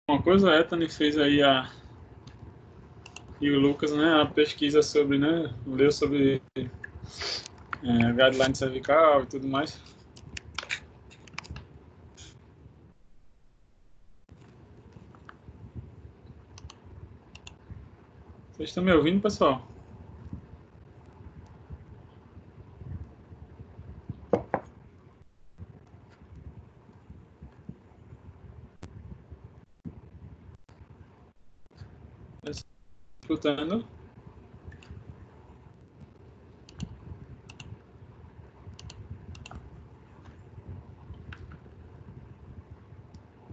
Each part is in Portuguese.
Uma coisa, a Ethane fez aí e o Lucas, né, a pesquisa sobre, né, leu sobre guideline cervical e tudo mais. Vocês estão me ouvindo, pessoal? Escutando?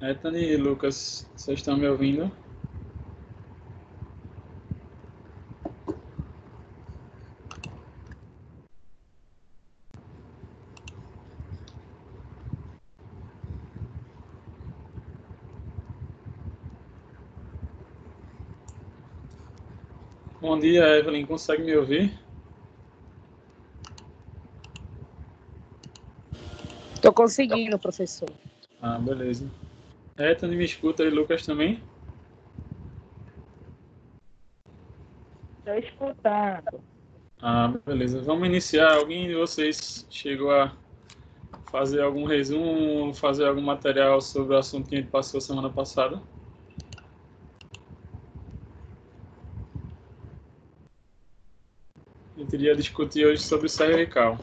Ethane e Lucas, vocês estão me ouvindo? Bom dia, Evelyn. Consegue me ouvir? Estou conseguindo, professor. Ah, beleza. Ethane me escuta e Lucas também? Estou escutando. Ah, beleza. Vamos iniciar. Alguém de vocês chegou a fazer algum resumo, fazer algum material sobre o assunto que a gente passou semana passada? Eu queria discutir hoje sobre cervical.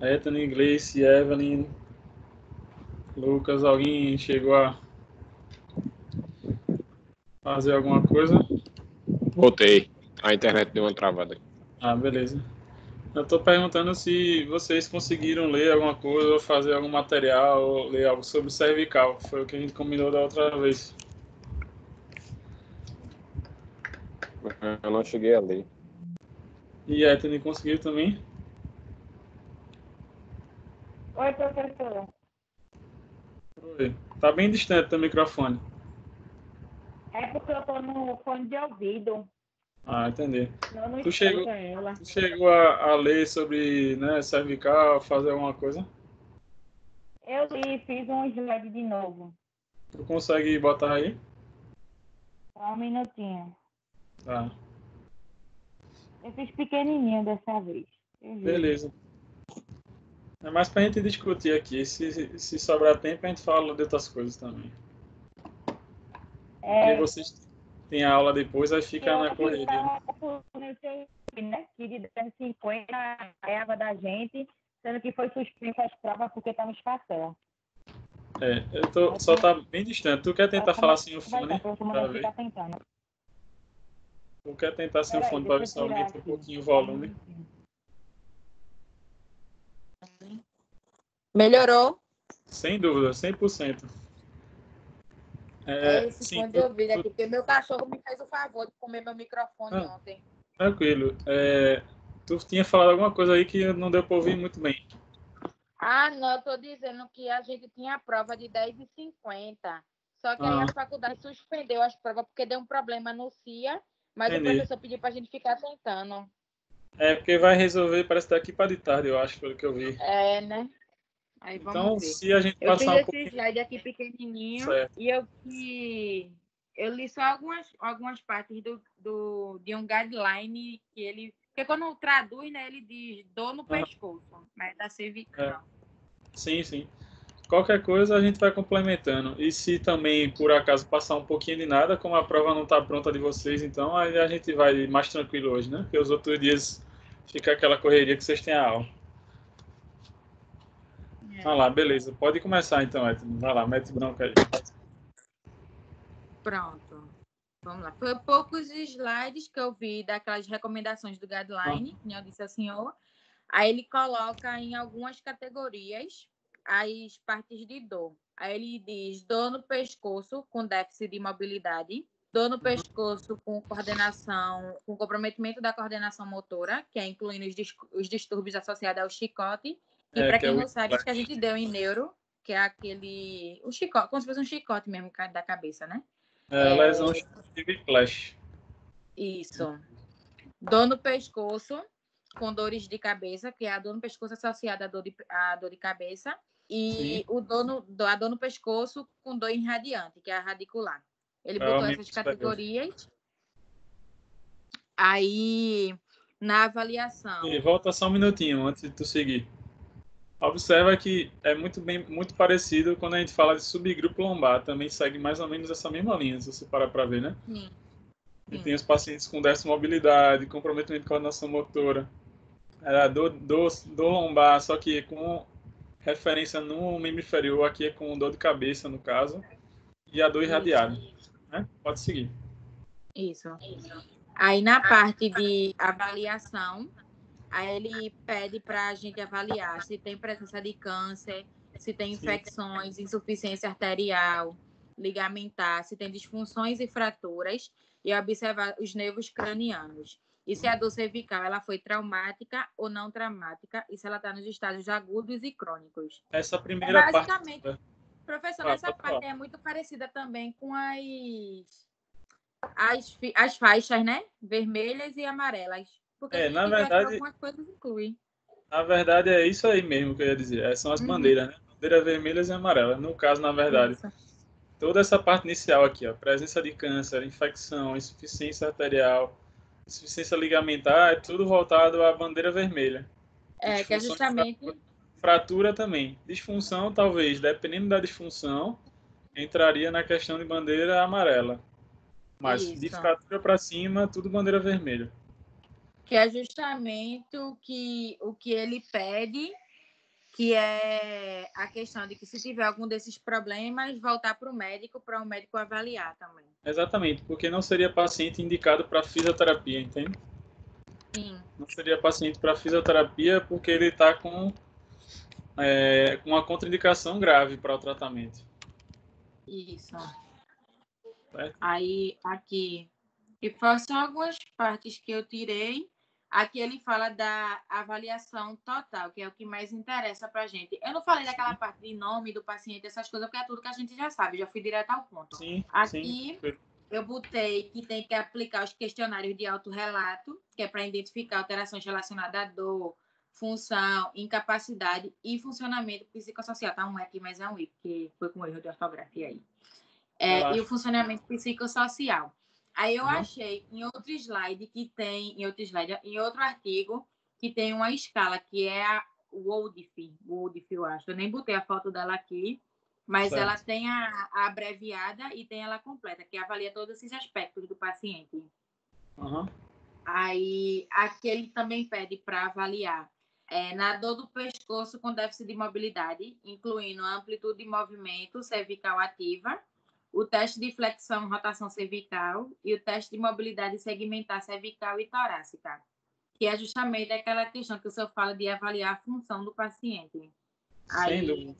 Ethane, Gleice, Evelyn, Lucas, alguém chegou a fazer alguma coisa? Voltei. A internet deu uma travada. Ah, beleza. Eu estou perguntando se vocês conseguiram ler alguma coisa, ou fazer algum material, ou ler algo sobre cervical. Foi o que a gente combinou da outra vez. Eu não cheguei a ler. E a Ethane conseguiu também? Oi, professor. Oi. Tá bem distante do microfone. É porque eu estou no fone de ouvido. Ah, entendi. Eu não Tu escuto ela. chegou a ler sobre, né, cervical, fazer alguma coisa? Eu li, fiz um slide de novo. Tu consegue botar aí? Só um minutinho. Tá. Eu fiz pequenininho dessa vez. Beleza. É mais pra gente discutir aqui. Se sobrar tempo, a gente fala de outras coisas também. Porque vocês têm a aula depois, aí fica na correria. Né? Que de 250 é água da gente, sendo que foi suspensa as provas porque está no escasseio. Só tá bem distante. Tu quer tentar falar sem o fone? Ficar tentando. Tu quer tentar sem o fone para ver se aumenta um pouquinho o volume? Melhorou? Sem dúvida, 100%. Esse fone de ouvido aqui, porque meu cachorro me fez o favor de comer meu microfone ontem. Tranquilo. Tu tinha falado alguma coisa aí que não deu para ouvir muito bem. Ah, não, eu tô dizendo que a gente tinha a prova de 10h50. Só que aí a faculdade suspendeu as provas porque deu um problema no CIA, mas o professor pediu pra gente ficar tentando. Porque vai resolver, parece daqui para de tarde, eu acho, pelo que eu vi. É, né? Aí Então, vamos ver. se a gente passar eu fiz esse slide aqui pequenininho, certo. E eu li só algumas partes de um guideline que ele... Porque quando traduz, né, ele diz dor no pescoço, mas da cervical. Sim, sim. Qualquer coisa a gente vai complementando. E se também, por acaso, passar um pouquinho de nada, como a prova não está pronta de vocês, então aí a gente vai mais tranquilo hoje, né? Porque os outros dias fica aquela correria que vocês têm a aula. Vai lá, beleza. Pode começar então, Ethane. Vai lá, mete bronca aí. Pronto. Vamos lá. Foi poucos slides que eu vi daquelas recomendações do guideline, que eu disse ao senhor. Aí ele coloca em algumas categorias as partes de dor. Aí ele diz dor no pescoço com déficit de mobilidade, dor no pescoço com coordenação, com comprometimento da coordenação motora, que é incluindo os distúrbios associados ao chicote. E para quem não sabe, isso que a gente deu em neuro, que é aquele... O chicote, como se fosse um chicote mesmo da cabeça, né? Lesão exclusiva e flash. Isso. Dor no pescoço, com dores de cabeça, que é a dor no pescoço associada à dor de cabeça, e a dor no pescoço com dor irradiante, que é a radicular. Ele botou essas categorias. Aí, na avaliação... E volta só um minutinho antes de tu seguir. Observa que é muito parecido quando a gente fala de subgrupo lombar. Também segue mais ou menos essa mesma linha, se você parar para ver, né? Sim. E tem os pacientes com déficit de mobilidade, comprometimento de coordenação motora, dor lombar, só que com referência no membro inferior, aqui é com dor de cabeça, no caso, e a dor irradiada. Né? Pode seguir. Isso. Aí, na parte de avaliação, aí ele pede para a gente avaliar se tem presença de câncer, se tem infecções, insuficiência arterial, ligamentar, se tem disfunções e fraturas, e observar os nervos cranianos. E se a dor cervical ela foi traumática ou não traumática, e se ela está nos estágios agudos e crônicos. Essa primeira Basicamente, parte... professor, essa parte é muito parecida também com as faixas, né? Vermelhas e amarelas. Porque na verdade, algumas coisas incluem. Na verdade, é isso aí mesmo que eu ia dizer. São as bandeiras, né? Bandeiras vermelhas e amarelas. No caso, na verdade, toda essa parte inicial aqui, ó, presença de câncer, infecção, insuficiência arterial, insuficiência ligamentar, é tudo voltado à bandeira vermelha. Que é justamente... Fratura também. Disfunção, talvez, dependendo da disfunção, entraria na questão de bandeira amarela. Mas de fratura para cima, tudo bandeira vermelha. Que é justamente o que ele pede, que é a questão de que se tiver algum desses problemas, voltar para o médico avaliar também. Exatamente, porque não seria paciente indicado para fisioterapia, entende? Sim. Não seria paciente para fisioterapia porque ele está com uma contraindicação grave para o tratamento. Isso. Certo? Aí, aqui, e são algumas partes que eu tirei. Aqui ele fala da avaliação total, que é o que mais interessa para a gente. Eu não falei daquela parte de nome do paciente, essas coisas, porque é tudo que a gente já sabe, já fui direto ao ponto. Sim, aqui eu botei que tem que aplicar os questionários de autorrelato, que é para identificar alterações relacionadas à dor, função, incapacidade e funcionamento psicossocial. Tá um aqui, mas é um I, porque foi com erro de ortografia aí. E o funcionamento psicossocial. Aí eu achei em outro slide em outro artigo, que tem uma escala, que é a WODIF, eu acho. Eu nem botei a foto dela aqui, mas ela tem a abreviada e tem ela completa, que avalia todos esses aspectos do paciente. Aí aqui ele também pede para avaliar na dor do pescoço com déficit de mobilidade, incluindo a amplitude de movimento cervical ativa, o teste de flexão e rotação cervical e o teste de mobilidade segmentar cervical e torácica, que é justamente aquela questão que o senhor fala de avaliar a função do paciente. Aí,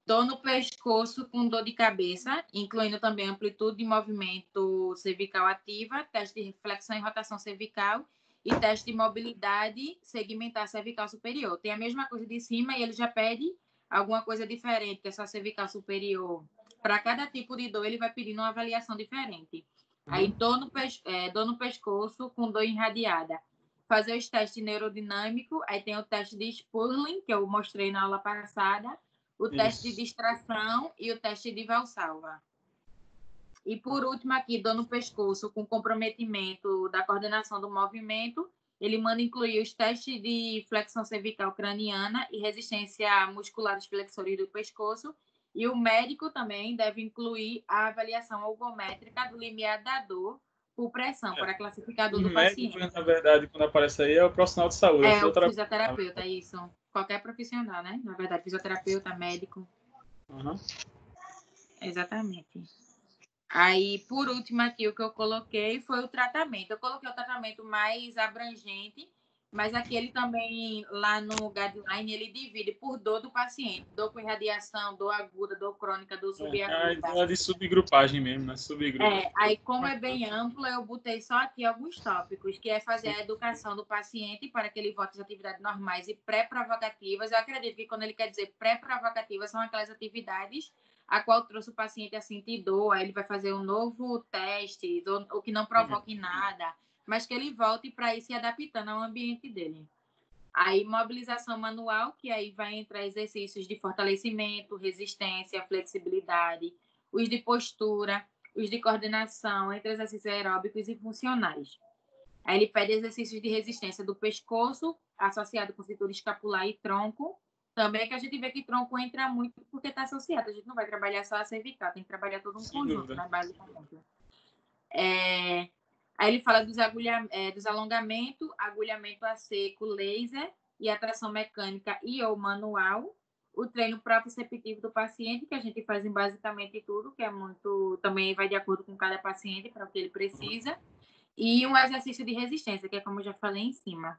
dor no pescoço com dor de cabeça, incluindo também amplitude de movimento cervical ativa, teste de flexão e rotação cervical e teste de mobilidade segmentar cervical superior. Tem a mesma coisa de cima e ele já pede alguma coisa diferente, que é só cervical superior. Para cada tipo de dor, ele vai pedindo uma avaliação diferente. Aí, dor no pescoço com dor irradiada. Fazer os testes neurodinâmicos. Aí tem o teste de Spurling, que eu mostrei na aula passada. O teste de distração e o teste de Valsalva. E, por último, aqui, dor no pescoço com comprometimento da coordenação do movimento. Ele manda incluir os testes de flexão cervical craniana e resistência muscular dos flexores do pescoço. E o médico também deve incluir a avaliação algométrica do limiar da dor por pressão, para classificador do paciente. Na verdade, quando aparece aí, é o profissional de saúde. O fisioterapeuta, é isso. Qualquer profissional, né? Na verdade, fisioterapeuta, médico. Exatamente. Aí, por último, aqui, o que eu coloquei foi o tratamento. Eu coloquei o tratamento mais abrangente, mas aqui ele também, lá no guideline, ele divide por dor do paciente. Dor com irradiação, dor aguda, dor crônica, dor subaguda. É de subgrupagem mesmo, né? Subgrupo. Aí, como é bem amplo, eu botei só aqui alguns tópicos, que é fazer a educação do paciente para que ele volte às atividades normais e pré-provocativas. Eu acredito que quando ele quer dizer pré-provocativas, são aquelas atividades a qual trouxe o paciente a sentir dor, aí ele vai fazer um novo teste, ou que não provoque nada. mas que ele volte para ir se adaptando ao ambiente dele. Aí, mobilização manual, que aí vai entrar exercícios de fortalecimento, resistência, flexibilidade, os de postura, os de coordenação, entre exercícios aeróbicos e funcionais. Aí ele pede exercícios de resistência do pescoço, associado com cintura escapular e tronco. Também que a gente vê que tronco entra muito porque está associado. A gente não vai trabalhar só a cervical, tem que trabalhar todo um conjunto, né, basicamente. Aí ele fala dos alongamentos, agulhamento a seco, laser e atração mecânica e ou manual. O treino proprioceptivo do paciente, que a gente faz em basicamente tudo, que é muito... Também vai de acordo com cada paciente, para o que ele precisa. E um exercício de resistência, que é como eu já falei em cima.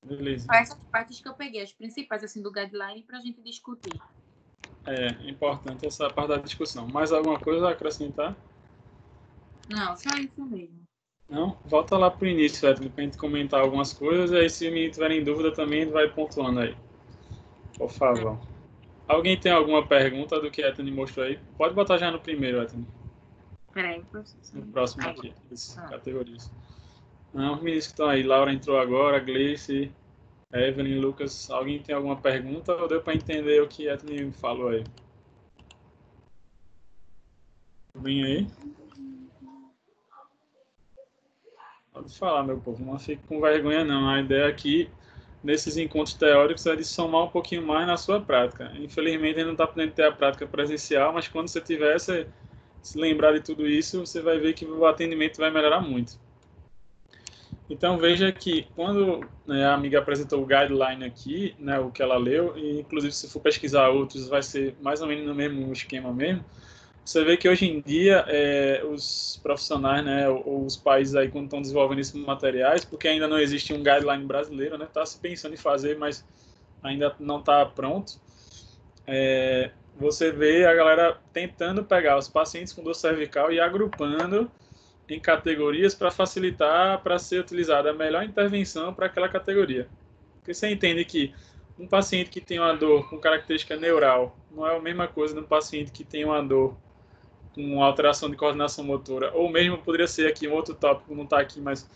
Beleza. Essas partes que eu peguei, as principais assim, do guideline, para a gente discutir. É importante essa parte da discussão. Mais alguma coisa a acrescentar? Não, só isso mesmo. Não? Volta lá para o início, Edson, para a gente comentar algumas coisas, e aí se o menino tiver em dúvida também, ele vai pontuando aí. Por favor. Alguém tem alguma pergunta do que Ethan mostrou aí? Pode botar já no primeiro, Ethan. Peraí, professor. No próximo aqui, as categorias. Não, os meninos que estão aí, Laura entrou agora, Gleice, Evelyn, Lucas, alguém tem alguma pergunta ou deu para entender o que Ethan falou aí? Vem aí. Pode falar, meu povo, não fique com vergonha não. A ideia aqui, nesses encontros teóricos, é de somar um pouquinho mais na sua prática. Infelizmente, a gente não está podendo ter a prática presencial, mas quando você tiver, se lembrar de tudo isso, você vai ver que o atendimento vai melhorar muito. Então, veja que quando a amiga apresentou o guideline aqui, né, o que ela leu, e inclusive se for pesquisar outros, vai ser mais ou menos no mesmo esquema mesmo, você vê que hoje em dia os profissionais, né, ou os países aí quando estão desenvolvendo esses materiais, porque ainda não existe um guideline brasileiro, né, está se pensando em fazer, mas ainda não está pronto, você vê a galera tentando pegar os pacientes com dor cervical e agrupando em categorias para facilitar, para ser utilizada a melhor intervenção para aquela categoria. Porque você entende que um paciente que tem uma dor com característica neural não é a mesma coisa de um paciente que tem uma dor com alteração de coordenação motora, ou mesmo poderia ser aqui um outro tópico, não está aqui, mas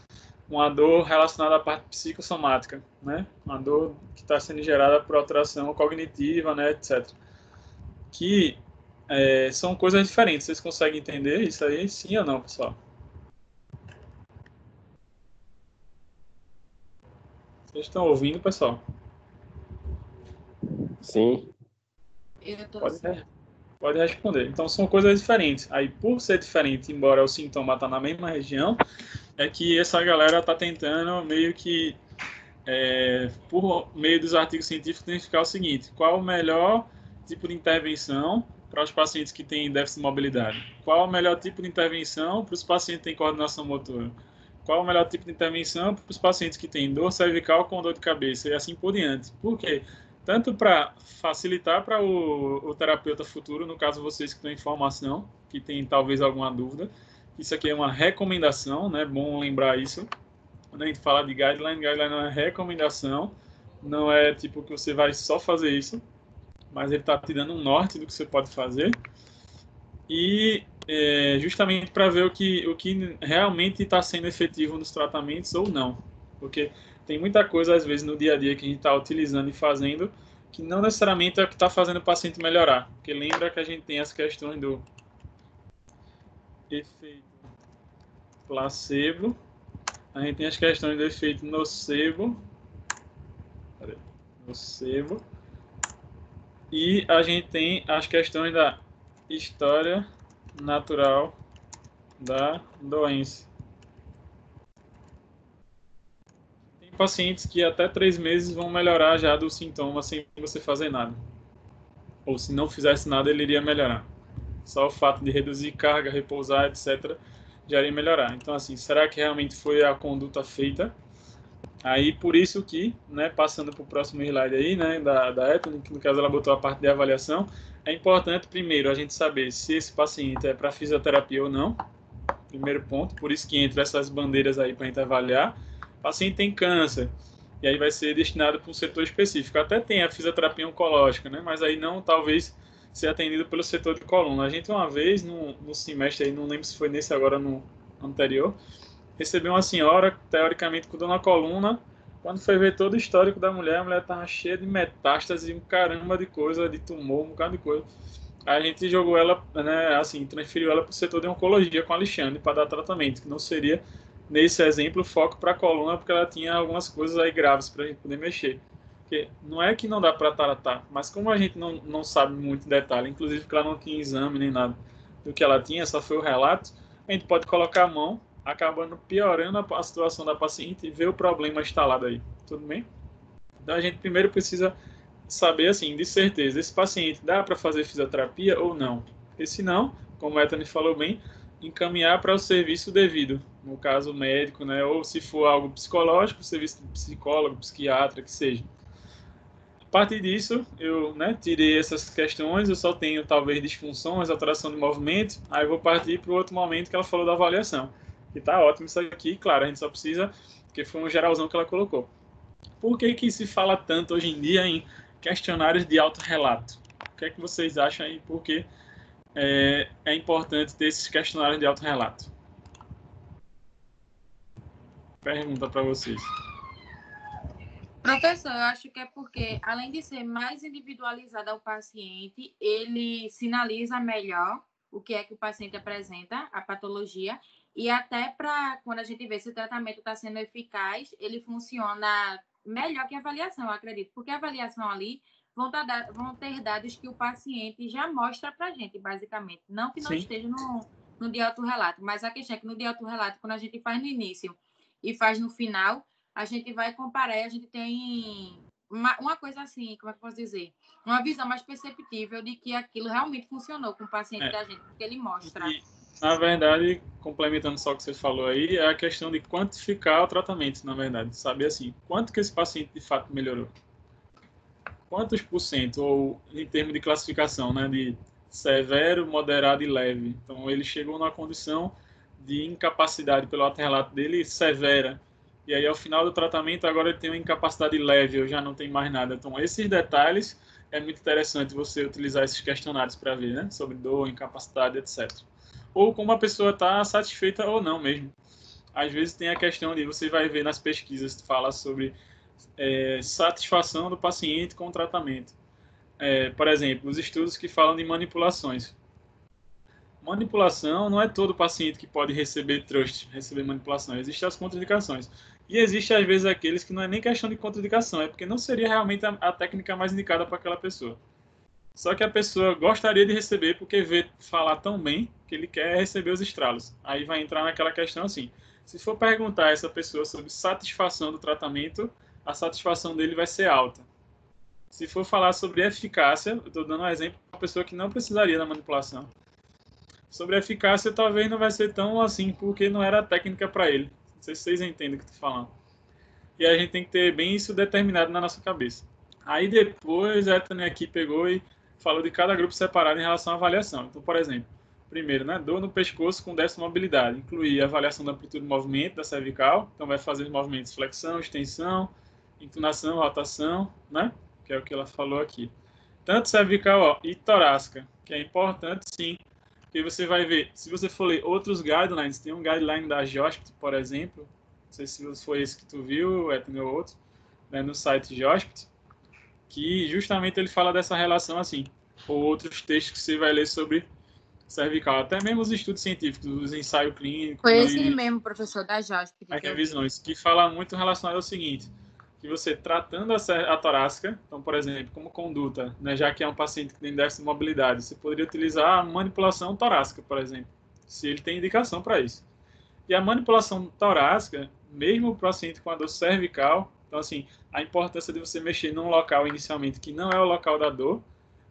uma dor relacionada à parte psicossomática, né? Uma dor que está sendo gerada por alteração cognitiva, né, etc. Que são coisas diferentes. Vocês conseguem entender isso aí, sim ou não, pessoal? Vocês estão ouvindo, pessoal? Sim. Pode responder. Então, são coisas diferentes. Aí, por ser diferente, embora o sintoma está na mesma região, é que essa galera está tentando meio que, por meio dos artigos científicos, identificar o seguinte: qual o melhor tipo de intervenção para os pacientes que têm déficit de mobilidade? Qual o melhor tipo de intervenção para os pacientes que têm coordenação motora? Qual o melhor tipo de intervenção para os pacientes que têm dor cervical com dor de cabeça? E assim por diante. Por quê? Tanto para facilitar para o terapeuta futuro, no caso vocês que estão em formação, que tem talvez alguma dúvida, isso aqui é uma recomendação, né? Bom lembrar isso. Quando a gente fala de guideline é uma recomendação, não é tipo que você vai só fazer isso, mas ele está te dando um norte do que você pode fazer. E justamente para ver o que realmente está sendo efetivo nos tratamentos ou não. Porque tem muita coisa, às vezes, no dia a dia que a gente está utilizando e fazendo, que não necessariamente é o que está fazendo o paciente melhorar. Porque lembra que a gente tem as questões do efeito placebo, a gente tem as questões do efeito nocebo, e a gente tem as questões da história natural da doença. Tem pacientes que até 3 meses vão melhorar já do sintoma sem você fazer nada. Ou se não fizesse nada, ele iria melhorar. Só o fato de reduzir carga, repousar, etc., já iria melhorar. Então, assim, será que realmente foi a conduta feita? Aí, por isso que, né, passando para o próximo slide aí, né, da Ethan, que no caso ela botou a parte de avaliação, é importante, primeiro, a gente saber se esse paciente é para fisioterapia ou não. Primeiro ponto, por isso que entra essas bandeiras aí para a gente avaliar. O paciente tem câncer, e aí vai ser destinado para um setor específico. Até tem a fisioterapia oncológica, né, mas aí não, talvez, ser atendido pelo setor de coluna. A gente, uma vez, no semestre, aí, não lembro se foi nesse agora no anterior, recebeu uma senhora, teoricamente, com dor na coluna. Quando foi ver todo o histórico da mulher, a mulher estava cheia de metástase, um caramba de coisa, de tumor, um bocado de coisa. Aí a gente jogou ela, né, assim, transferiu ela para o setor de oncologia com a Alexandre para dar tratamento, que não seria, nesse exemplo, foco para a coluna, porque ela tinha algumas coisas aí graves para a gente poder mexer. Porque não é que não dá para tratar, mas como a gente não sabe muito detalhe, inclusive porque ela não tinha exame nem nada do que ela tinha, só foi o relato, a gente pode colocar a mão, acabando piorando a situação da paciente e ver o problema instalado aí. Tudo bem? Então a gente primeiro precisa saber, assim, de certeza, esse paciente dá para fazer fisioterapia ou não. E se não, como o Ethany falou bem, encaminhar para o serviço devido, no caso médico, né? Ou se for algo psicológico, serviço de psicólogo, psiquiatra, que seja. A partir disso, eu, né, tirei essas questões, eu só tenho talvez disfunções, alteração de movimento, aí eu vou partir para o outro momento que ela falou da avaliação. E tá ótimo isso aqui, claro, a gente só precisa, porque foi um geralzão que ela colocou. Por que se fala tanto hoje em dia em questionários de autorrelato? O que é que vocês acham aí? Por que é importante ter esses questionários de autorrelato? Pergunta para vocês. Professor, eu acho que é porque, além de ser mais individualizado ao paciente, ele sinaliza melhor o que é que o paciente apresenta, a patologia, e até para, quando a gente vê se o tratamento está sendo eficaz, ele funciona melhor que a avaliação, eu acredito, porque a avaliação ali vão ter dados que o paciente já mostra para a gente, basicamente. Não que não Sim. esteja no de autorrelato, mas a questão é que no de autorrelato, quando a gente faz no início e faz no final, a gente vai comparar e a gente tem uma coisa assim, como é que eu posso dizer? Uma visão mais perceptível de que aquilo realmente funcionou com o paciente da gente, porque ele mostra. E, na verdade, complementando só o que você falou aí, é a questão de quantificar o tratamento, na verdade. Saber assim, quanto que esse paciente de fato melhorou. Quantos por cento, ou em termos de classificação, né, de severo, moderado e leve. Então, ele chegou numa condição de incapacidade, pelo autorrelato dele, severa. E aí, ao final do tratamento, agora ele tem uma incapacidade leve, eu já não tenho mais nada. Então, esses detalhes é muito interessante você utilizar esses questionários para ver, né, sobre dor, incapacidade, etc. Ou como a pessoa está satisfeita ou não mesmo. Às vezes tem a questão de, você vai ver nas pesquisas que fala sobre satisfação do paciente com o tratamento. Por exemplo, os estudos que falam de manipulações. Manipulação não é todo paciente que pode receber trust, receber manipulação. Existem as contraindicações. E existe, às vezes, aqueles que não é nem questão de contraindicação, é porque não seria realmente a técnica mais indicada para aquela pessoa. Só que a pessoa gostaria de receber porque vê falar tão bem que ele quer receber os estralos. Aí vai entrar naquela questão assim, se for perguntar a essa pessoa sobre satisfação do tratamento, a satisfação dele vai ser alta. Se for falar sobre eficácia, eu estou dando um exemplo para uma pessoa que não precisaria da manipulação. Sobre eficácia, talvez não vai ser tão assim, porque não era a técnica para ele. Não sei se vocês entendem o que eu estou falando. E a gente tem que ter bem isso determinado na nossa cabeça. Aí depois, a Ethany aqui pegou e falou de cada grupo separado em relação à avaliação. Então, por exemplo, primeiro, né, dor no pescoço com déficit de mobilidade. Incluir a avaliação da amplitude de movimento da cervical. Então, vai fazer os movimentos flexão, extensão, inclinação, rotação, né? Que é o que ela falou aqui. Tanto cervical e torácica, que é importante, sim. Porque você vai ver, se você for ler outros guidelines, tem um guideline da JOSPT, por exemplo, não sei se foi esse que tu viu, Ethany ou outro, né, no site JOSPT, que justamente ele fala dessa relação assim, ou outros textos que você vai ler sobre cervical, até mesmo os estudos científicos, os ensaios clínicos Foi esse mesmo, professor, da JOSP. as revisões, que fala muito relacionado ao seguinte, que você tratando a torácica, então, por exemplo, como conduta, né, já que é um paciente que tem déficit de mobilidade, você poderia utilizar a manipulação torácica, por exemplo, se ele tem indicação para isso. E a manipulação torácica, mesmo o paciente com a dor cervical, então, assim, a importância de você mexer num local inicialmente que não é o local da dor,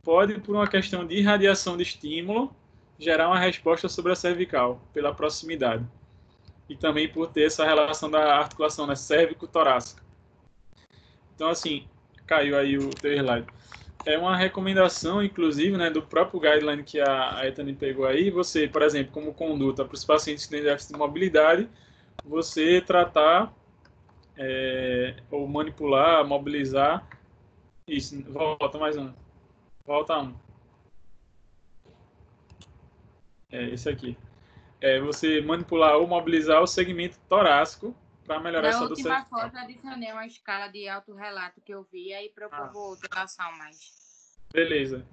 pode, por uma questão de irradiação de estímulo, gerar uma resposta sobre a cervical, pela proximidade. E também por ter essa relação da articulação, né, cérvico-torácica. Então, assim, caiu aí o teu slide. É uma recomendação, inclusive, né, do próprio guideline que a Ethany pegou aí, você, por exemplo, como conduta para os pacientes que têm déficit de mobilidade, você tratar ou manipular, mobilizar, isso, volta mais um, volta um, esse aqui. você manipular ou mobilizar o segmento torácico para melhorar Na essa dor última cervical. foto, eu adicionei uma escala de autorrelato que eu vi, aí para o povo ter noção mais. Beleza.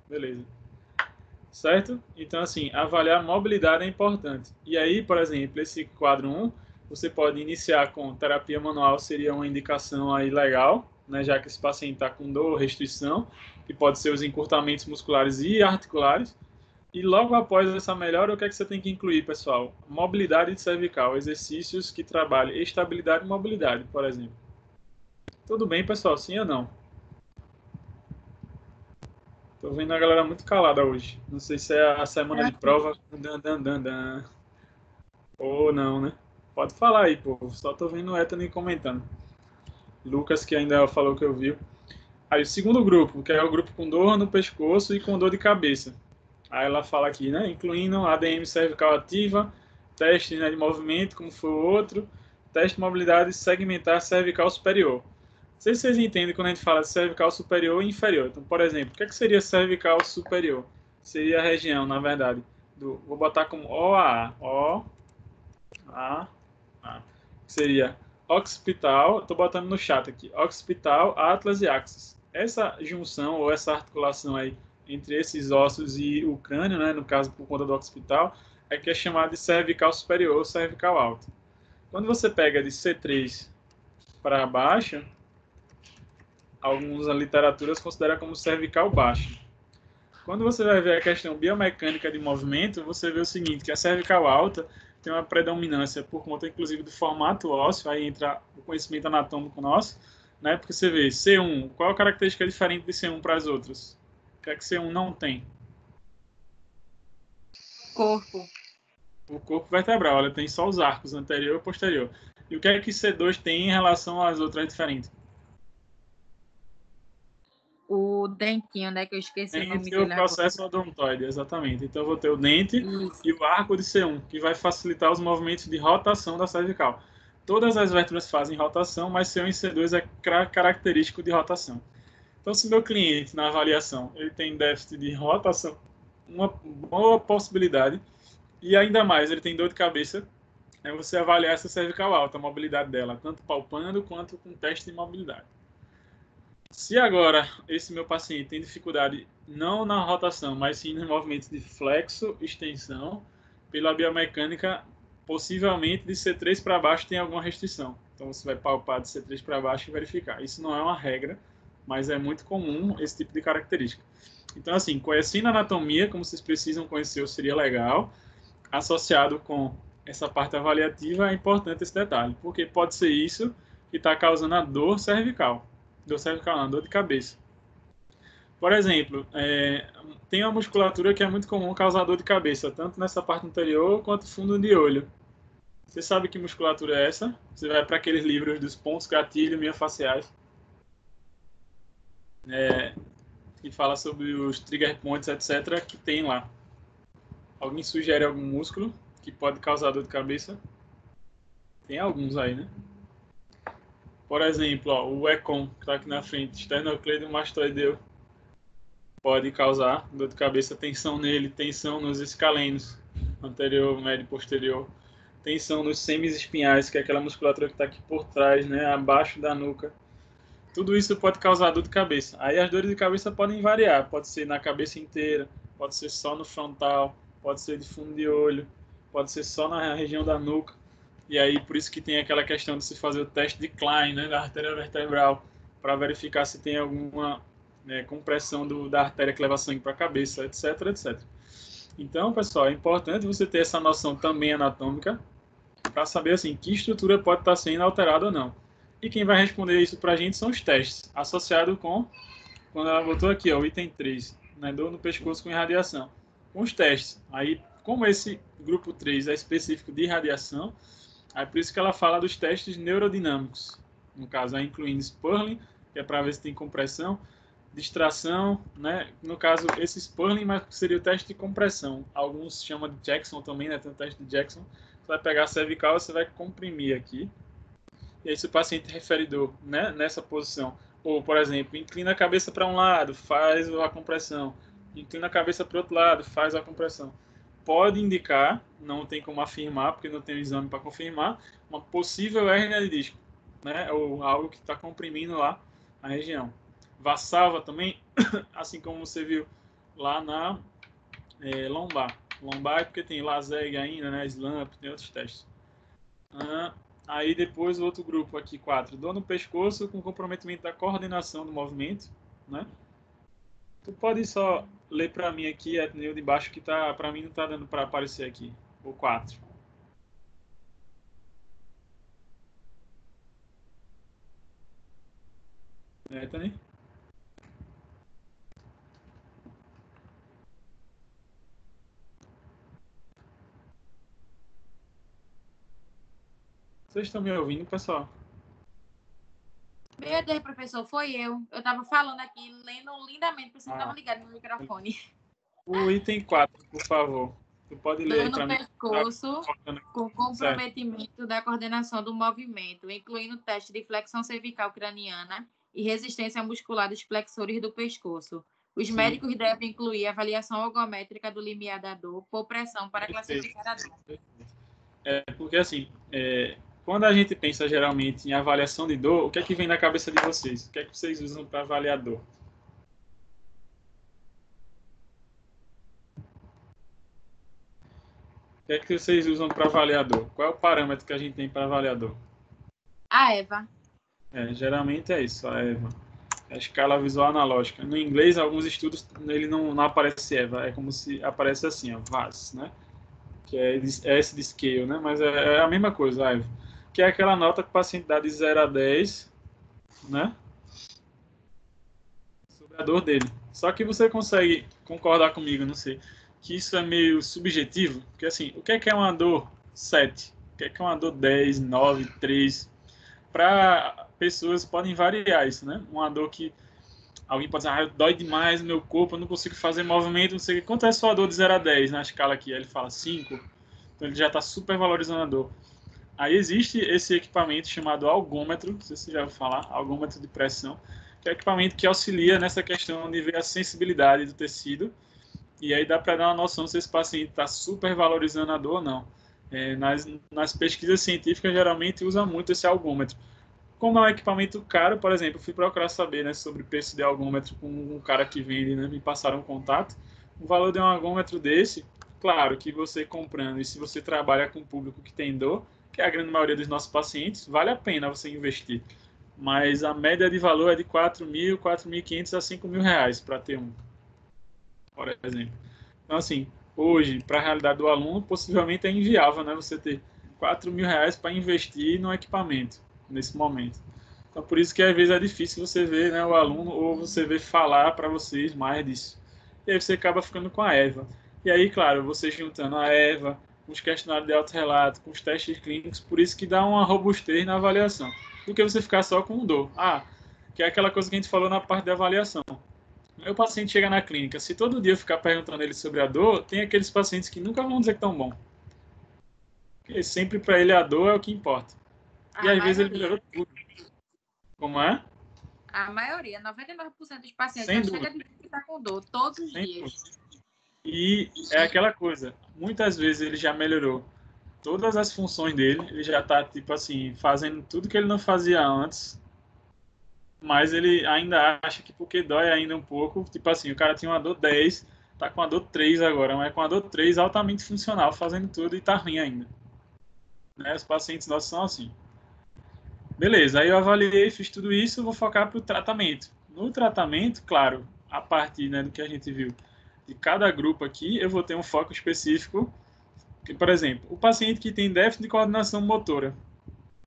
Certo? Então, assim, avaliar a mobilidade é importante. E aí, por exemplo, esse quadro 1, você pode iniciar com terapia manual, seria uma indicação aí legal, né, já que esse paciente está com dor, restrição, que pode ser os encurtamentos musculares e articulares. E logo após essa melhora, o que é que você tem que incluir, pessoal? Mobilidade cervical, exercícios que trabalhem estabilidade e mobilidade, por exemplo. Tudo bem, pessoal? Sim ou não? Tô vendo a galera muito calada hoje. Não sei se é a semana de prova. Ou não, né? Pode falar aí, povo. Só tô vendo o Ethan comentando. Lucas, que ainda falou que eu vi. Aí o segundo grupo, que é o grupo com dor no pescoço e com dor de cabeça. Aí ela fala aqui, né? Incluindo ADM cervical ativa, teste, né, de movimento, como foi o outro, teste de mobilidade segmentar cervical superior. Não sei se vocês entendem quando a gente fala de cervical superior e inferior. Então, por exemplo, o que seria cervical superior? Seria a região, na verdade, vou botar como OA. A. Seria occipital, estou botando no chat aqui, occipital, atlas e axis. Essa junção ou essa articulação aí entre esses ossos e o crânio, né, no caso por conta do occipital, é que é chamado de cervical superior ou cervical alto. Quando você pega de C3 para baixo, algumas literaturas consideram como cervical baixo. Quando você vai ver a questão biomecânica de movimento, você vê o seguinte, que a cervical alta tem uma predominância por conta, inclusive, do formato ósseo, aí entra o conhecimento anatômico nosso, né? Porque você vê, C1, qual a característica diferente de C1 para as outras? O que é que C1 não tem? Corpo. O corpo vertebral, ela tem só os arcos anterior e posterior. E o que é que C2 tem em relação às outras diferentes? O dentinho, né? Que eu esqueci o nome Tem o dele processo odontoide, exatamente. Então, eu vou ter o dente Isso. e o arco de C1, que vai facilitar os movimentos de rotação da cervical. Todas as vértebras fazem rotação, mas C1 e C2 é característico de rotação. Então, se meu cliente, na avaliação, ele tem déficit de rotação, uma boa possibilidade, e ainda mais, ele tem dor de cabeça, é você avaliar essa cervical alta, a mobilidade dela, tanto palpando quanto com teste de mobilidade. Se agora esse meu paciente tem dificuldade não na rotação, mas sim nos movimentos de flexo, extensão, pela biomecânica, possivelmente de C3 para baixo tem alguma restrição. Então você vai palpar de C3 para baixo e verificar. Isso não é uma regra, mas é muito comum esse tipo de característica. Então, assim, conhecendo a anatomia, como vocês precisam conhecer, seria legal, associado com essa parte avaliativa, é importante esse detalhe, porque pode ser isso que está causando a dor cervical. Dor cervical não, dor de cabeça. Por exemplo, tem uma musculatura que é muito comum causar dor de cabeça, tanto nessa parte anterior quanto fundo de olho. Você sabe que musculatura é essa? Você vai para aqueles livros dos pontos, gatilho, miofasciais, que fala sobre os trigger points, etc., que tem lá. Alguém sugere algum músculo que pode causar dor de cabeça? Tem alguns aí, né? Por exemplo, ó, o ECOM, que está aqui na frente, esternocleidomastoideu, pode causar dor de cabeça, tensão nele, tensão nos escalenos, anterior, médio e posterior, tensão nos semiespinhais, que é aquela musculatura que está aqui por trás, né, abaixo da nuca. Tudo isso pode causar dor de cabeça. Aí as dores de cabeça podem variar, pode ser na cabeça inteira, pode ser só no frontal, pode ser de fundo de olho, pode ser só na região da nuca. E aí, por isso que tem aquela questão de se fazer o teste de Klein, né, da artéria vertebral, para verificar se tem alguma compressão da artéria que leva sangue para a cabeça, etc, etc. Então, pessoal, é importante você ter essa noção também anatômica para saber, assim, que estrutura pode estar sendo alterada ou não. E quem vai responder isso para a gente são os testes, associados com, quando ela botou aqui, ó, o item 3, né, dor no pescoço com irradiação. Com os testes. Aí, como esse grupo 3 é específico de irradiação, é por isso que ela fala dos testes neurodinâmicos. No caso, incluindo Spurling, que é para ver se tem compressão, distração, né? No caso, esse Spurling, mas seria o teste de compressão. Alguns chamam de Jackson também, né? Tem o teste de Jackson. Você vai pegar a cervical, você vai comprimir aqui. E aí, se o paciente refere dor, né, nessa posição, ou, por exemplo, inclina a cabeça para um lado, faz a compressão. Inclina a cabeça para o outro lado, faz a compressão. pode indicar, não tem como afirmar, porque não tem o exame para confirmar, uma possível hérnia de disco, né? Ou algo que está comprimindo lá a região. Valsalva também, assim como você viu lá na lombar. Lombar é porque tem LASEG ainda, né? SLAMP, tem outros testes. Aí depois o outro grupo aqui, 4. Dor no pescoço com comprometimento da coordenação do movimento, né? Tu pode só ler para mim aqui, Etneu, de baixo, que tá, para mim não tá dando para aparecer aqui. O 4. Etney? Vocês estão me ouvindo, pessoal? Meu Deus, professor, foi eu. Eu estava falando aqui, lendo lindamente, porque você não estava ligado no microfone. O item 4, por favor. Tu pode ler aí Dor para no mim. pescoço Tá. com comprometimento da coordenação do movimento, incluindo teste de flexão cervical craniana e resistência muscular dos flexores do pescoço. Os Sim. médicos devem incluir avaliação ergométrica do limiar da dor por pressão para Perfeito. classificar a dor. Porque assim, quando a gente pensa geralmente em avaliação de dor, o que é que vem na cabeça de vocês? O que é que vocês usam para avaliar dor? O que é que vocês usam para avaliar dor? Qual é o parâmetro que a gente tem para avaliar dor? A EVA. Geralmente é isso, a EVA. A escala visual analógica. No inglês, alguns estudos, ele não aparece EVA, é como se aparece assim, ó, VAS, né? Que é S de scale, né? Mas é a mesma coisa, a EVA. Que é aquela nota que o paciente dá de 0 a 10, né? Sobre a dor dele. Só que você consegue concordar comigo, não sei, que isso é meio subjetivo, porque assim, o que é uma dor 7? O que é uma dor 10, 9, 3? Para pessoas podem variar isso, né? Uma dor que alguém pode dizer, dói demais no meu corpo, eu não consigo fazer movimento, não sei o que. Quanto é a sua dor de 0 a 10 na escala aqui? Aí ele fala 5, então ele já está super valorizando a dor. Aí existe esse equipamento chamado algômetro, não sei se você já ouviu falar, algômetro de pressão, que é um equipamento que auxilia nessa questão de ver a sensibilidade do tecido, e aí dá para dar uma noção se esse paciente está super valorizando a dor ou não. Nas pesquisas científicas, geralmente usa muito esse algômetro. Como é um equipamento caro, por exemplo, eu fui procurar saber, né, sobre o preço de algômetro com um cara que vende, né, me passaram um contato. O valor de um algômetro desse, claro que você comprando, e se você trabalha com um público que tem dor, que é a grande maioria dos nossos pacientes, vale a pena você investir. Mas a média de valor é de 4.000, 4.500 a 5.000 reais para ter um, por exemplo. Então, assim, hoje, para a realidade do aluno, possivelmente é inviável, né, você ter 4.000 reais para investir no equipamento nesse momento. Então, por isso que às vezes é difícil você ver, né, o aluno ou você ver falar para vocês mais disso. E aí você acaba ficando com a EVA. E aí, claro, você juntando a EVA com os questionários de autorrelato, com os testes clínicos, por isso que dá uma robustez na avaliação. Do que você ficar só com dor. Que é aquela coisa que a gente falou na parte da avaliação. O paciente chega na clínica, se todo dia eu ficar perguntando ele sobre a dor, tem aqueles pacientes que nunca vão dizer que estão bom. Porque sempre para ele a dor é o que importa. E às vezes ele melhorou tudo. Como é? A maioria, 99% dos pacientes Sem já dúvida. chega de que está com dor todos os Sem dias. dúvida. E é aquela coisa, muitas vezes ele já melhorou todas as funções dele, ele já está, tipo assim, fazendo tudo que ele não fazia antes, mas ele ainda acha que porque dói ainda um pouco, tipo assim, o cara tinha uma dor 10, tá com a dor 3 agora, mas com a dor 3 altamente funcional, fazendo tudo e tá ruim ainda. Né? Os pacientes nossos são assim. Beleza, aí eu avaliei, fiz tudo isso, vou focar para o tratamento. No tratamento, claro, a partir, né, do que a gente viu de cada grupo aqui, eu vou ter um foco específico. Que, por exemplo, o paciente que tem déficit de coordenação motora,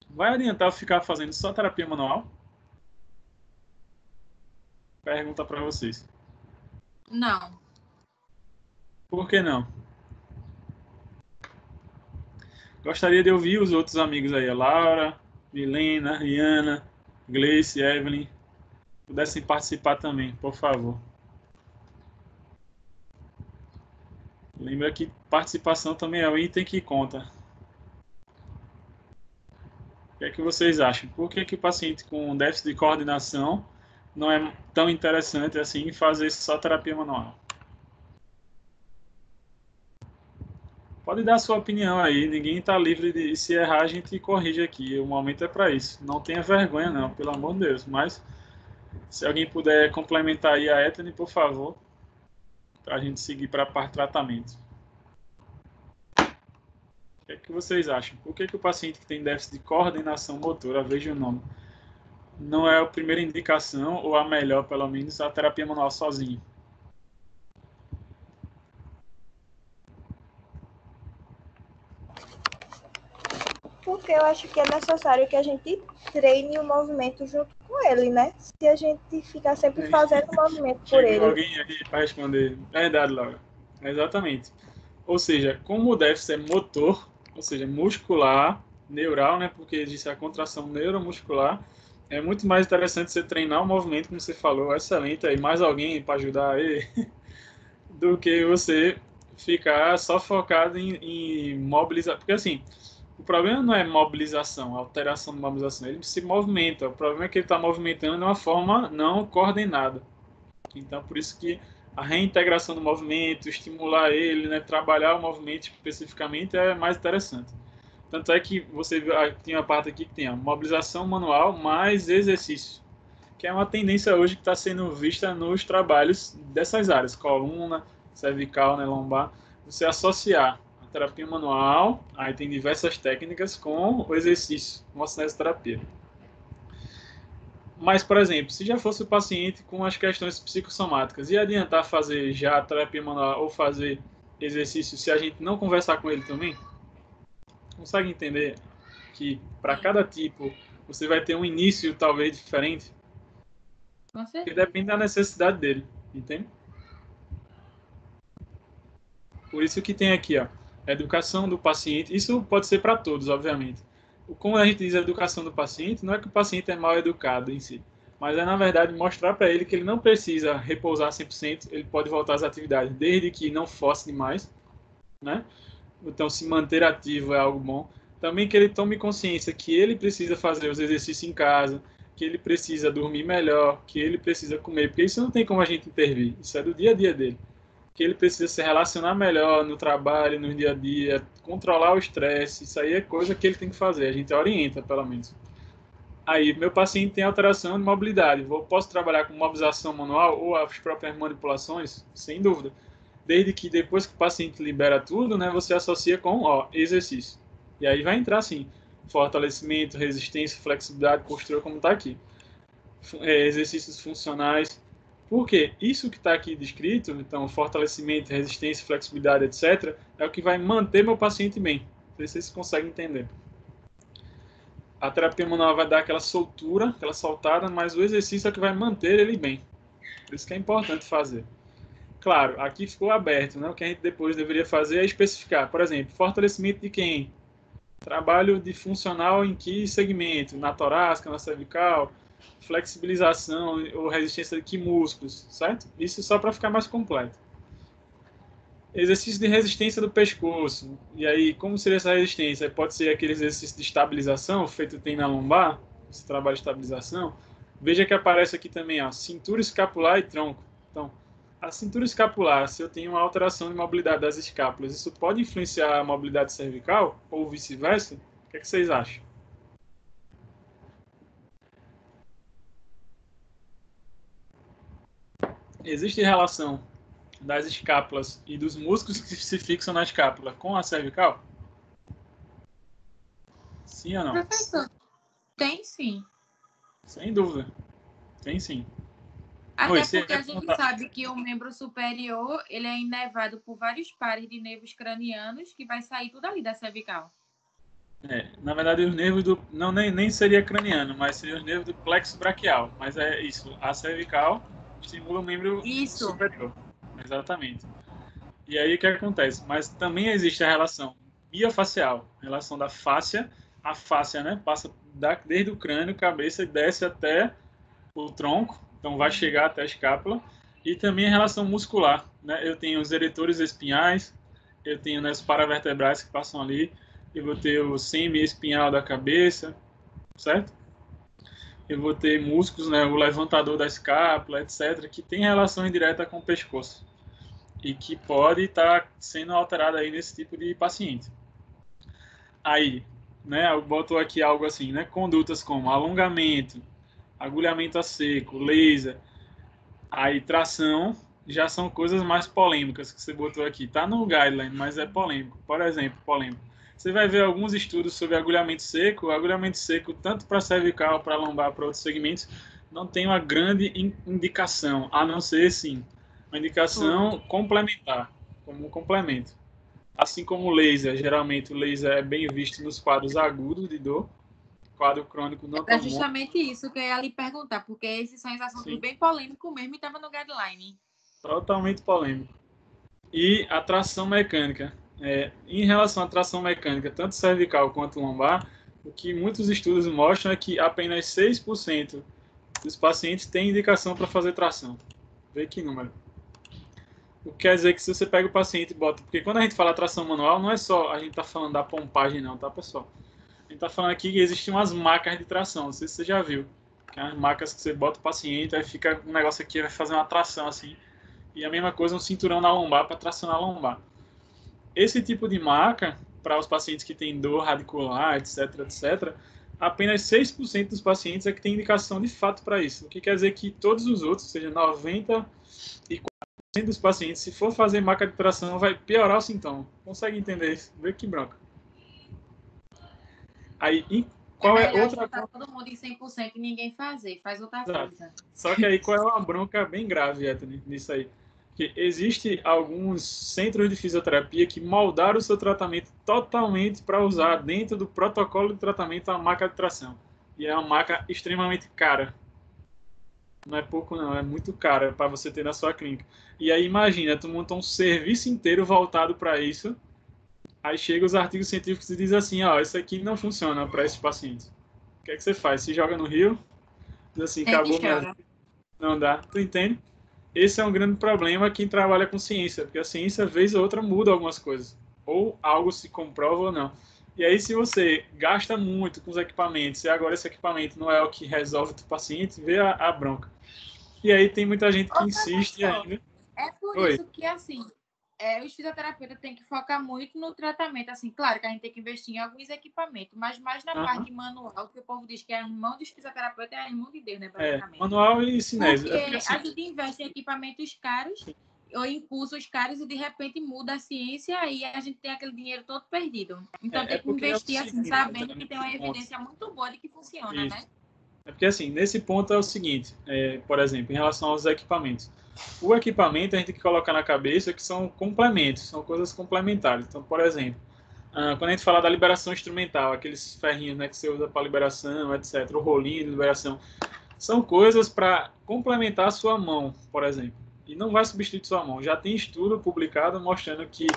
vai adiantar eu ficar fazendo só terapia manual? Pergunta para vocês. Não. Por que não? Gostaria de ouvir os outros amigos aí, a Laura, Milena, Rihanna, Gleice, Evelyn, pudessem participar também, por favor. Lembra que participação também é um item que conta. O que é que vocês acham? Por que o paciente com déficit de coordenação não é tão interessante assim fazer só terapia manual? Pode dar a sua opinião aí, ninguém está livre de se errar, a gente corrige aqui. O momento é para isso. Não tenha vergonha, não, pelo amor de Deus. Mas se alguém puder complementar aí a Ethne, por favor, para a gente seguir para a parte de tratamento. O que é que vocês acham? Por que o paciente que tem déficit de coordenação motora, veja o nome, não é a primeira indicação, ou a melhor, pelo menos, a terapia manual sozinho? Porque eu acho que é necessário que a gente treine o movimento junto com ele, né? Se a gente ficar sempre fazendo o movimento por Chegou ele. alguém aí para responder. Verdade, Laura. Exatamente. Ou seja, como o déficit é motor, ou seja, muscular, neural, né? Porque existe a contração neuromuscular, é muito mais interessante você treinar o movimento, como você falou, excelente, aí mais alguém para ajudar ele, do que você ficar só focado em mobilizar. Porque assim, o problema não é mobilização, alteração de mobilização, ele se movimenta. O problema é que ele está movimentando de uma forma não coordenada. Então, por isso que a reintegração do movimento, estimular ele, né, trabalhar o movimento especificamente é mais interessante. Tanto é que você tem uma parte aqui que tem a mobilização manual mais exercício, que é uma tendência hoje que está sendo vista nos trabalhos dessas áreas, coluna, cervical, né, lombar, você associar a terapia manual, aí tem diversas técnicas com o exercício, com a cinesioterapia. Mas, por exemplo, se já fosse o paciente com as questões psicossomáticas, ia adiantar fazer já a terapia manual ou fazer exercício se a gente não conversar com ele também? Consegue entender que para cada tipo você vai ter um início talvez diferente? Com certeza. Que depende da necessidade dele, entende? Por isso que tem aqui, ó, a educação do paciente. Isso pode ser para todos, obviamente. Como a gente diz a educação do paciente, não é que o paciente é mal educado em si, mas é, na verdade, mostrar para ele que ele não precisa repousar 100%, ele pode voltar às atividades, desde que não force demais, né? Então, se manter ativo é algo bom. Também que ele tome consciência que ele precisa fazer os exercícios em casa, que ele precisa dormir melhor, que ele precisa comer, porque isso não tem como a gente intervir, isso é do dia a dia dele. Que ele precisa se relacionar melhor no trabalho, no dia a dia, controlar o estresse, isso aí é coisa que ele tem que fazer, a gente orienta, pelo menos. Aí, meu paciente tem alteração de mobilidade, posso trabalhar com mobilização manual ou as próprias manipulações? Sem dúvida. Desde que depois que o paciente libera tudo, né, você associa com exercício. E aí vai entrar, sim, fortalecimento, resistência, flexibilidade, postura, como está aqui. Exercícios funcionais. Porque isso que está aqui descrito, então, fortalecimento, resistência, flexibilidade, etc., é o que vai manter meu paciente bem. Não sei se vocês conseguem entender. A terapia manual vai dar aquela soltura, aquela soltada, mas o exercício é o que vai manter ele bem. Por isso que é importante fazer. Claro, aqui ficou aberto, né? O que a gente depois deveria fazer é especificar. Por exemplo, fortalecimento de quem? Trabalho de funcional em que segmento? Na torácica, na cervical, flexibilização ou resistência de que músculos, certo? Isso só para ficar mais completo. Exercício de resistência do pescoço. E aí, como seria essa resistência? Pode ser aquele exercício de estabilização, feito tem na lombar, esse trabalho de estabilização. Veja que aparece aqui também, ó, cintura escapular e tronco. Então, a cintura escapular, se eu tenho uma alteração de mobilidade das escápulas, isso pode influenciar a mobilidade cervical ou vice-versa? O que é que vocês acham? Existe relação das escápulas e dos músculos que se fixam na escápula com a cervical? Sim ou não? Professor, tem sim. Sem dúvida. Tem sim. Até Oi, você porque ia a gente perguntar. sabe que o membro superior ele é inervado por vários pares de nervos cranianos que vai sair tudo ali da cervical. Na verdade, os nervos do... Não, nem seria craniano, mas seria os nervos do plexo braquial. Mas é isso. A cervical estimula o membro superior. Exatamente. E aí o que acontece? Mas também existe a relação biofacial, a relação da fáscia, a fáscia, né? Passa desde o crânio, cabeça e desce até o tronco, então vai chegar até a escápula, e também a relação muscular, né? Eu tenho os eretores espinhais, eu tenho, né, os paravertebrais que passam ali, eu vou ter o semi-espinhal da cabeça, certo? Eu vou ter músculos, né, o levantador da escápula, etc., que tem relação indireta com o pescoço. e que pode estar sendo alterada aí nesse tipo de paciente. Aí, né, eu boto aqui algo assim, né, condutas como alongamento, agulhamento a seco, laser, aí tração, já são coisas mais polêmicas que você botou aqui. Tá no guideline, mas é polêmico. Por exemplo, polêmico. Você vai ver alguns estudos sobre agulhamento seco, tanto para cervical, para lombar, para outros segmentos, não tem uma grande indicação, a não ser, sim, uma indicação complementar, como um complemento. Assim como o laser, geralmente o laser é bem visto nos quadros agudos de dor, quadro crônico não É tão bom. justamente isso que eu ia lhe perguntar, porque esses são os assuntos Sim. bem polêmicos mesmo e estava no guideline. Totalmente polêmico. E a tração mecânica. Em relação à tração mecânica, tanto cervical quanto lombar, o que muitos estudos mostram é que apenas 6% dos pacientes têm indicação para fazer tração. Vê que número. O que quer dizer que se você pega o paciente e bota... Porque quando a gente fala tração manual, não é só a gente tá falando da pompagem não, tá, pessoal? A gente tá falando aqui que existem umas macas de tração, não sei se você já viu. Que é as macas que você bota o paciente, aí fica um negócio aqui, vai fazer uma tração assim. E a mesma coisa, um cinturão na lombar para tracionar a lombar. Esse tipo de maca, para os pacientes que têm dor radicular, etc, etc, apenas 6% dos pacientes é que tem indicação de fato para isso. O que quer dizer que todos os outros, ou seja, 94% dos pacientes, se for fazer maca de tração, vai piorar o sintoma. Consegue entender isso? Vê que bronca. Aí, qual é outra coisa? Todo mundo em 100% e ninguém fazer, faz outra coisa. Só que aí, qual é uma bronca bem grave, Ethne, nisso aí? Que existe alguns centros de fisioterapia que moldaram o seu tratamento totalmente para usar dentro do protocolo de tratamento a maca de tração. E é uma maca extremamente cara. Não é pouco não, é muito cara para você ter na sua clínica. E aí imagina, tu monta um serviço inteiro voltado para isso, aí chega os artigos científicos e diz assim, ó, isso aqui não funciona para esses pacientes. O que é que você faz? Se joga no rio, diz assim, acabou minha vida. Não dá, tu entende? Esse é um grande problema quem trabalha com ciência, porque a ciência, vez ou outra, muda algumas coisas. Ou algo se comprova ou não. E aí, se você gasta muito com os equipamentos, e agora esse equipamento não é o que resolve o paciente, vê a bronca. E aí tem muita gente que insiste ainda. É por isso que, assim, os fisioterapeutas têm que focar muito no tratamento. Assim, claro que a gente tem que investir em alguns equipamentos, mas mais na parte manual, que o povo diz que é a irmão dos fisioterapeutas, é a irmão de Deus, né, basicamente. Manual e cinésio. Porque assim, a gente investe em equipamentos caros ou em cursos caros e de repente muda a ciência e a gente tem aquele dinheiro todo perdido. Então tem que investir assim, sabendo que tem uma evidência muito boa de que funciona, né? É porque assim, nesse ponto é o seguinte, por exemplo, em relação aos equipamentos. O equipamento a gente tem que colocar na cabeça que são complementos, são coisas complementares. Então, por exemplo, quando a gente fala da liberação instrumental, aqueles ferrinhos, né, que você usa para liberação, etc., o rolinho de liberação, são coisas para complementar a sua mão, por exemplo. E não vai substituir sua mão. Já tem estudo publicado mostrando que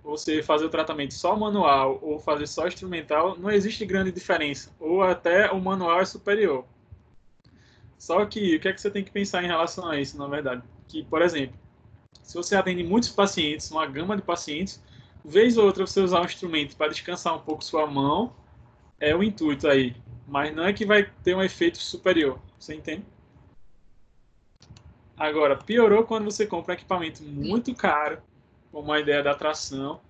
você fazer o tratamento só manual ou fazer só instrumental, não existe grande diferença. Ou até o manual é superior. Só que o que é que você tem que pensar em relação a isso, na verdade? Que, por exemplo, se você atende muitos pacientes, uma gama de pacientes, vez ou outra você usar um instrumento para descansar um pouco sua mão, é o intuito aí. Mas não é que vai ter um efeito superior. Você entende? Agora, piorou quando você compra um equipamento muito caro, como a ideia da tração,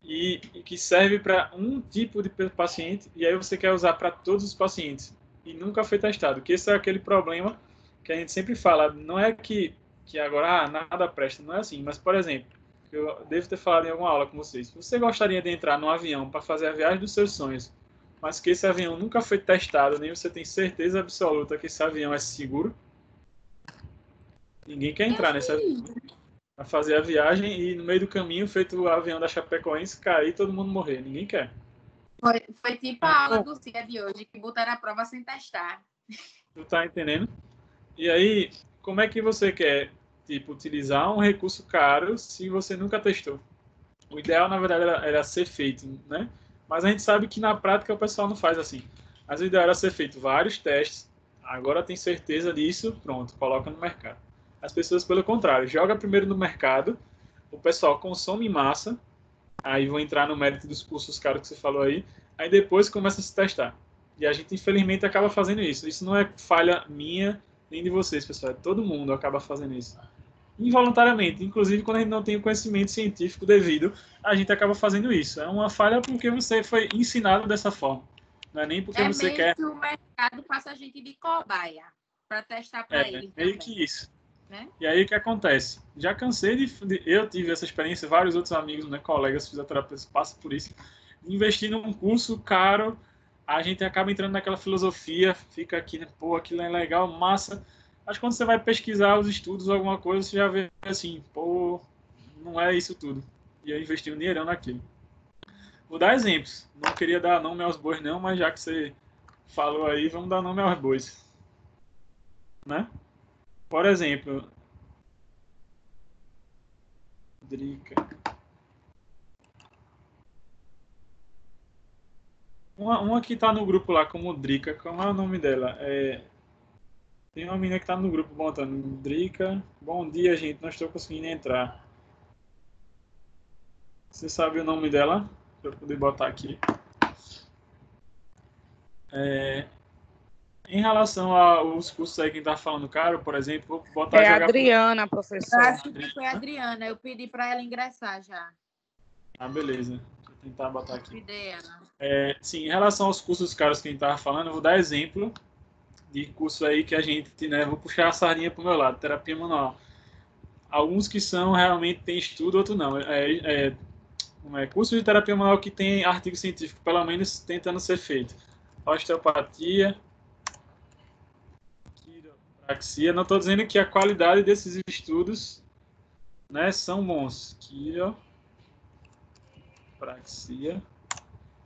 e que serve para um tipo de paciente, e aí você quer usar para todos os pacientes. E nunca foi testado. Que esse é aquele problema que a gente sempre fala. Não é que agora nada presta, não é assim. Mas, por exemplo, eu devo ter falado em alguma aula com vocês. Se você gostaria de entrar num avião para fazer a viagem dos seus sonhos, mas que esse avião nunca foi testado, nem você tem certeza absoluta que esse avião é seguro, ninguém quer entrar nesse avião para fazer a viagem e no meio do caminho, feito o avião da Chapecoense, cair e todo mundo morrer. Ninguém quer. Foi tipo a aula do CIA de hoje, que botaram a prova sem testar. Tu tá entendendo? E aí, como é que você quer, tipo, utilizar um recurso caro se você nunca testou? O ideal, na verdade, era ser feito, né? Mas a gente sabe que na prática o pessoal não faz assim. Mas o ideal era ser feito vários testes. Agora tem certeza disso, pronto, coloca no mercado. As pessoas, pelo contrário, joga primeiro no mercado, o pessoal consome em massa, aí vou entrar no mérito dos cursos caros que você falou aí depois começa a se testar. E a gente, infelizmente, acaba fazendo isso. Isso não é falha minha nem de vocês, pessoal. Todo mundo acaba fazendo isso. involuntariamente. Inclusive, quando a gente não tem o conhecimento científico devido, a gente acaba fazendo isso. É uma falha porque você foi ensinado dessa forma. Não é nem porque você meio quer. que o mercado passa a gente de cobaia para testar para eles Meio também. que isso. Né? E aí o que acontece? Já cansei eu tive essa experiência, vários outros amigos, né, colegas fisioterapeutas passam por isso, de investir num curso caro, a gente acaba entrando naquela filosofia, fica aqui, né, pô, aquilo é legal, massa, mas quando você vai pesquisar os estudos, alguma coisa, você já vê assim, pô, não é isso tudo. E eu investi um dinheirão naquilo. Vou dar exemplos, não queria dar nome aos bois não, mas já que você falou aí, vamos dar nome aos bois, né? Por exemplo, Drica. Uma que tá no grupo lá como Drica, como é o nome dela? Tem uma menina que tá no grupo botando Drica. Bom dia, gente, não estou conseguindo entrar. Você sabe o nome dela? Para eu poder botar aqui. Em relação aos cursos aí que tá falando caro, por exemplo, vou botar É a jogar. Adriana, Eu professor. acho que foi a Adriana. Eu pedi para ela ingressar já. Ah, beleza. Deixa eu tentar botar aqui. Convidei ela. Sim, em relação aos cursos caros que a gente tava falando, eu vou dar exemplo de curso aí que a gente, né, vou puxar a sardinha pro meu lado, terapia manual. Alguns que são realmente tem estudo, outros não. Curso de terapia manual que tem artigo científico, pelo menos tentando ser feito. Osteopatia, quiropraxia. Não estou dizendo que a qualidade desses estudos, né, são bons. Quiropraxia.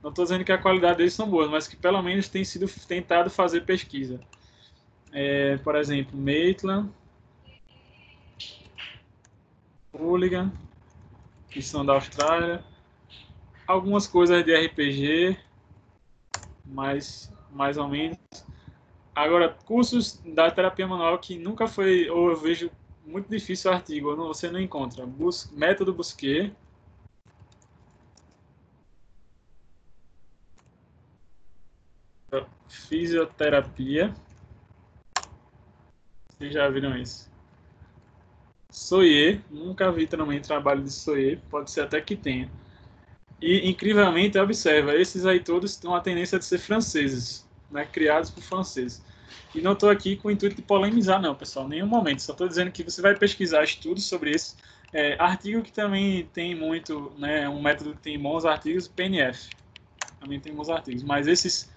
Não estou dizendo que a qualidade deles são boas, mas que pelo menos tem sido tentado fazer pesquisa. Por exemplo, Maitland, Hooligan, que são da Austrália. Algumas coisas de RPG, mais ou menos. Agora, cursos da terapia manual que nunca foi, ou eu vejo muito difícil o artigo, ou você não encontra. Método Busquet. Fisioterapia. Vocês já viram isso? Soyer. Nunca vi também trabalho de Soyer. Pode ser até que tenha. E, incrivelmente, observa, esses aí todos têm uma tendência de ser franceses, né, criados por franceses. E não estou aqui com o intuito de polemizar, não, pessoal, em nenhum momento. Só estou dizendo que você vai pesquisar estudos sobre isso. Artigo que também tem muito, né, um método que tem bons artigos, PNF. Também tem bons artigos. Mas esses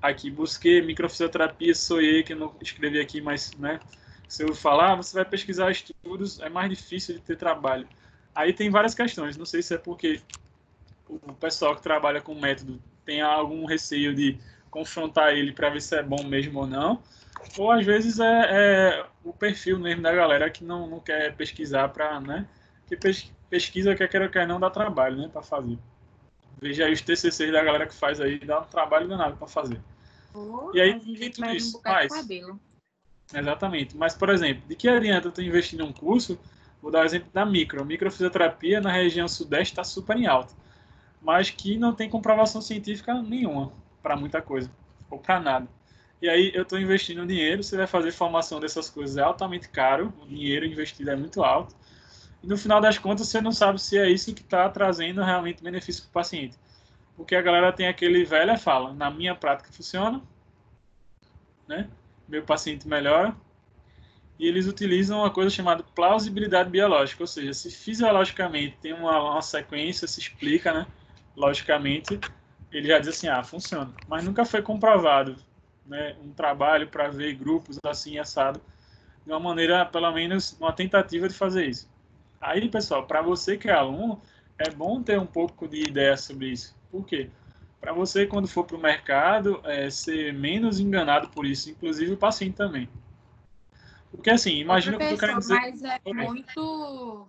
aqui, Busquet, microfisioterapia, Soyer, que eu não escrevi aqui, mas, né, se eu falar, você vai pesquisar estudos, é mais difícil de ter trabalho. Aí tem várias questões. Não sei se é porque o pessoal que trabalha com método tem algum receio de confrontar ele para ver se é bom mesmo ou não, ou às vezes é o perfil mesmo da galera que não quer pesquisar para, né, que pesquisa quer não dá trabalho, né, para fazer. Veja aí os TCCs da galera que faz aí, dá um trabalho danado para fazer. E aí tem tudo isso, mas exatamente. Mas, por exemplo, de que adianta tu investir em um curso? Vou dar o exemplo da microfisioterapia na região sudeste está super em alta, mas que não tem comprovação científica nenhuma para muita coisa, ou para nada. E aí eu estou investindo dinheiro, você vai fazer formação dessas coisas, é altamente caro, o dinheiro investido é muito alto, e no final das contas você não sabe se é isso que está trazendo realmente benefício para o paciente. Porque a galera tem aquele velha fala, na minha prática funciona, né? Meu paciente melhora, e eles utilizam uma coisa chamada plausibilidade biológica, ou seja, se fisiologicamente tem uma sequência, se explica, né? Logicamente, ele já diz assim, funciona. Mas nunca foi comprovado, né, um trabalho para ver grupos assim, assado, de uma maneira, pelo menos, uma tentativa de fazer isso. Aí, pessoal, para você que é aluno, é bom ter um pouco de ideia sobre isso. Por quê? Para você, quando for para o mercado, ser menos enganado por isso, inclusive o paciente também. Porque, assim, imagina o que eu tô querendo dizer. Mas é muito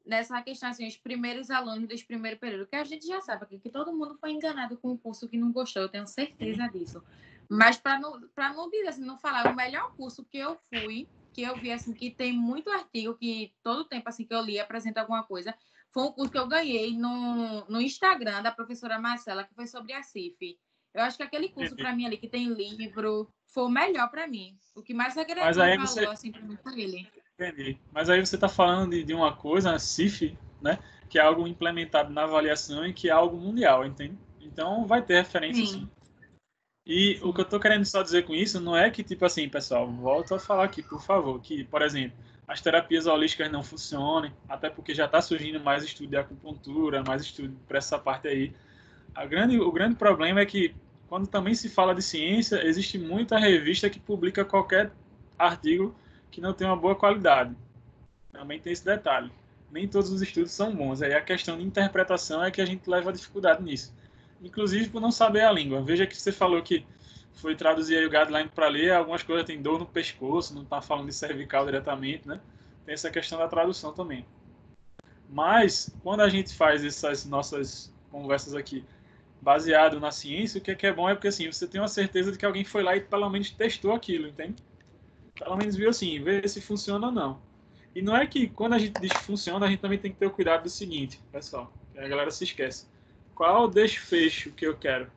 nessa questão, assim, os primeiros alunos desse primeiro período, que a gente já sabe aqui, que todo mundo foi enganado com um curso que não gostou, eu tenho certeza disso. Mas para não dizer assim, não falar, o melhor curso que eu fui, que eu vi, assim, que tem muito artigo, que todo tempo, assim, que eu li, apresenta alguma coisa, foi um curso que eu ganhei no Instagram da professora Marcela, que foi sobre a CIF. Eu acho que aquele curso, para mim, ali, que tem livro, foi o melhor para mim. O que mais agregou valor, assim, para mim, foi ele. Entendi. Mas aí você está falando de uma coisa, CIF, né? Que é algo implementado na avaliação e que é algo mundial, entende? Então vai ter referência sim. Sim, E o que eu sim. estou querendo só dizer com isso não é que, tipo assim, pessoal, volto a falar aqui, por favor, que, por exemplo, as terapias holísticas não funcionem, até porque já está surgindo mais estudo de acupuntura, mais estudo para essa parte aí. O grande problema é que, quando também se fala de ciência, existe muita revista que publica qualquer artigo que não tem uma boa qualidade. Também tem esse detalhe. Nem todos os estudos são bons. Aí a questão de interpretação é que a gente leva dificuldade nisso. Inclusive por não saber a língua. Veja que você falou que foi traduzir aí o guideline para ler, algumas coisas tem dor no pescoço, não está falando de cervical diretamente, né? Tem essa questão da tradução também. Mas, quando a gente faz essas nossas conversas aqui baseado na ciência, o que é bom é porque assim, você tem uma certeza de que alguém foi lá e pelo menos testou aquilo, entende? Pelo menos viu assim, ver se funciona ou não. E não é que quando a gente diz que funciona, a gente também tem que ter o cuidado do seguinte, pessoal, que a galera se esquece. Qual o desfecho que eu quero?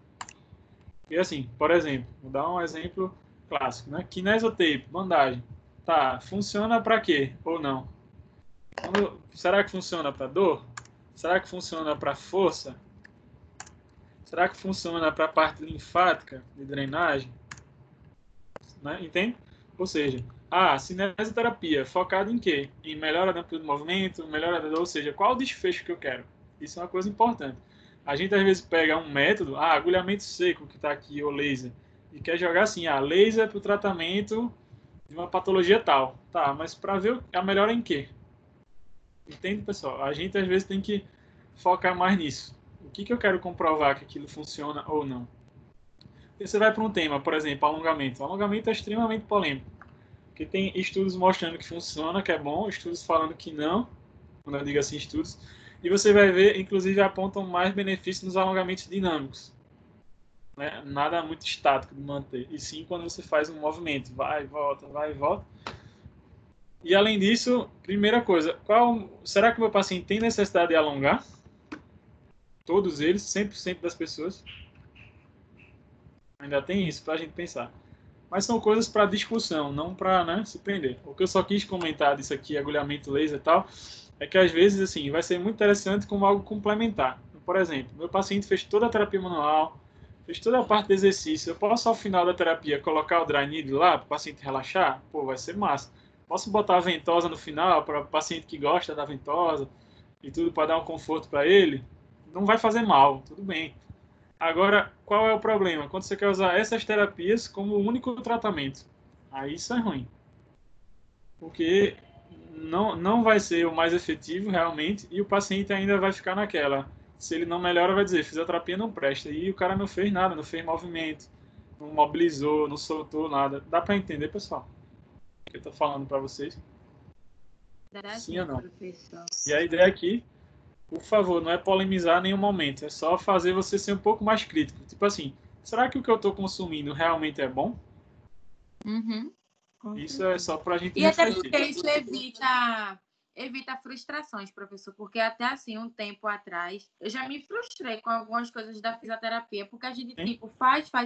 E assim, por exemplo, vou dar um exemplo clássico, né? Kinesiotape, bandagem. Tá, funciona para quê ou não? Será que funciona para dor? Será que funciona para força? Será que funciona para a parte linfática de drenagem? Né? Entende? Ou seja, a cinesioterapia focada em quê? Em melhora do movimento, melhora da dor, ou seja, qual o desfecho que eu quero? Isso é uma coisa importante. A gente às vezes pega um método, agulhamento seco que está aqui, ou laser, e quer jogar assim, laser para o tratamento de uma patologia tal. Tá, mas para ver a melhora em quê? Entende, pessoal? A gente às vezes tem que focar mais nisso. O que eu quero comprovar que aquilo funciona ou não? E você vai para um tema, por exemplo, alongamento. O alongamento é extremamente polêmico, porque tem estudos mostrando que funciona, que é bom, estudos falando que não, quando eu digo assim, estudos, e você vai ver, inclusive, apontam mais benefícios nos alongamentos dinâmicos. Né? Nada muito estático de manter, e sim quando você faz um movimento, vai e volta, vai e volta. E além disso, primeira coisa, será que o meu paciente tem necessidade de alongar? Todos eles, 100% das pessoas? Ainda tem isso para a gente pensar. Mas são coisas para discussão, não para, né, se prender. O que eu só quis comentar disso aqui, agulhamento laser e tal, é que às vezes assim vai ser muito interessante como algo complementar. Por exemplo, meu paciente fez toda a terapia manual, fez toda a parte de exercício. Eu posso ao final da terapia colocar o dry needle lá para o paciente relaxar? Pô, vai ser massa. Posso botar a ventosa no final para o paciente que gosta da ventosa e tudo para dar um conforto para ele? Não vai fazer mal, tudo bem. Agora, qual é o problema? Quando você quer usar essas terapias como único tratamento. Aí isso é ruim. Porque não vai ser o mais efetivo realmente e o paciente ainda vai ficar naquela. Se ele não melhora, vai dizer, fisioterapia não presta. E o cara não fez nada, não fez movimento, não mobilizou, não soltou nada. Dá para entender, pessoal? O que eu estou falando para vocês? Será Sim ou sim, não? professor? E a ideia aqui, por favor, não é polemizar em nenhum momento. É só fazer você ser um pouco mais crítico. Tipo assim, será que o que eu estou consumindo realmente é bom? Uhum, com Isso é certeza. só para a gente E até refletir. porque isso evita frustrações, professor, porque até assim, um tempo atrás, eu já me frustrei com algumas coisas da fisioterapia, porque a gente, Sim, tipo,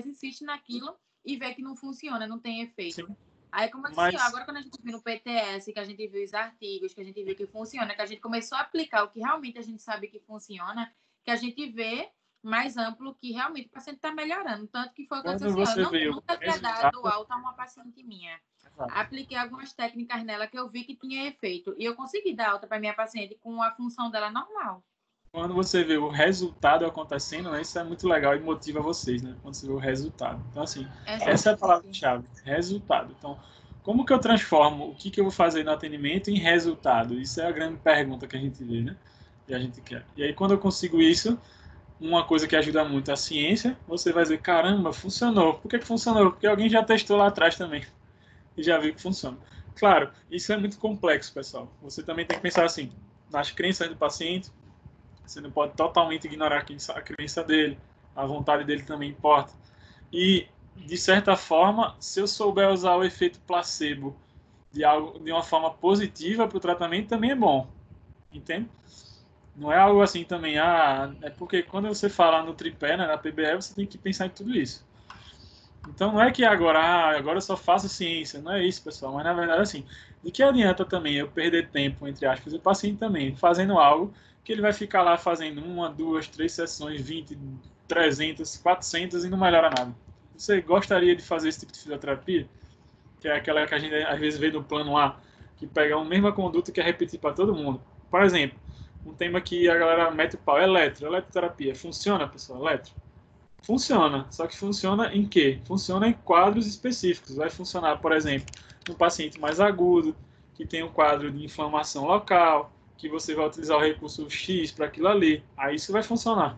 insiste naquilo e vê que não funciona, não tem efeito. sim. Aí, como eu disse, Mas agora quando a gente viu no PTS, que a gente viu os artigos, que a gente viu que funciona, que a gente começou a aplicar o que realmente a gente sabe que funciona, que a gente vê mais amplo que realmente o paciente está melhorando. Tanto que foi o que eu disse quando assim, ó, você vê o nunca tinha dado resultado, alta a uma paciente minha. exato. Apliquei algumas técnicas nela que eu vi que tinha efeito. E eu consegui dar alta para minha paciente com a função dela normal. Quando você vê o resultado acontecendo, né, isso é muito legal e motiva vocês, né? Quando você vê o resultado. Então, assim, essa é a palavra-chave, resultado. Então, como que eu transformo o que eu vou fazer no atendimento em resultado? Isso é a grande pergunta que a gente vê, né? E a gente quer. E aí, quando eu consigo isso, uma coisa que ajuda muito a ciência, você vai dizer, caramba, funcionou. Por que funcionou? Porque alguém já testou lá atrás também e já viu que funciona. Claro, isso é muito complexo, pessoal. Você também tem que pensar assim, nas crenças do paciente. Você não pode totalmente ignorar a crença dele, a vontade dele também importa. E, de certa forma, se eu souber usar o efeito placebo de uma forma positiva para o tratamento, também é bom. Entende? Não é algo assim também, é porque quando você fala no tripé, né, na PBE, você tem que pensar em tudo isso. Então não é que agora eu só faço ciência, não é isso, pessoal, mas na verdade assim, de que adianta também eu perder tempo, entre aspas, e o paciente também, fazendo algo que ele vai ficar lá fazendo 1, 2, 3 sessões, 20, 300, 400 e não melhora nada. Você gostaria de fazer esse tipo de fisioterapia? Que é aquela que a gente às vezes vê no plano A, que pega a mesma conduta e quer repetir para todo mundo. Por exemplo, um tema que a galera mete o pau, eletroterapia. Funciona, pessoal, eletro? Funciona, só que funciona em quê? Funciona em quadros específicos. Vai funcionar, por exemplo, no paciente mais agudo, que tem um quadro de inflamação local, que você vai utilizar o recurso X para aquilo ali. Aí isso vai funcionar.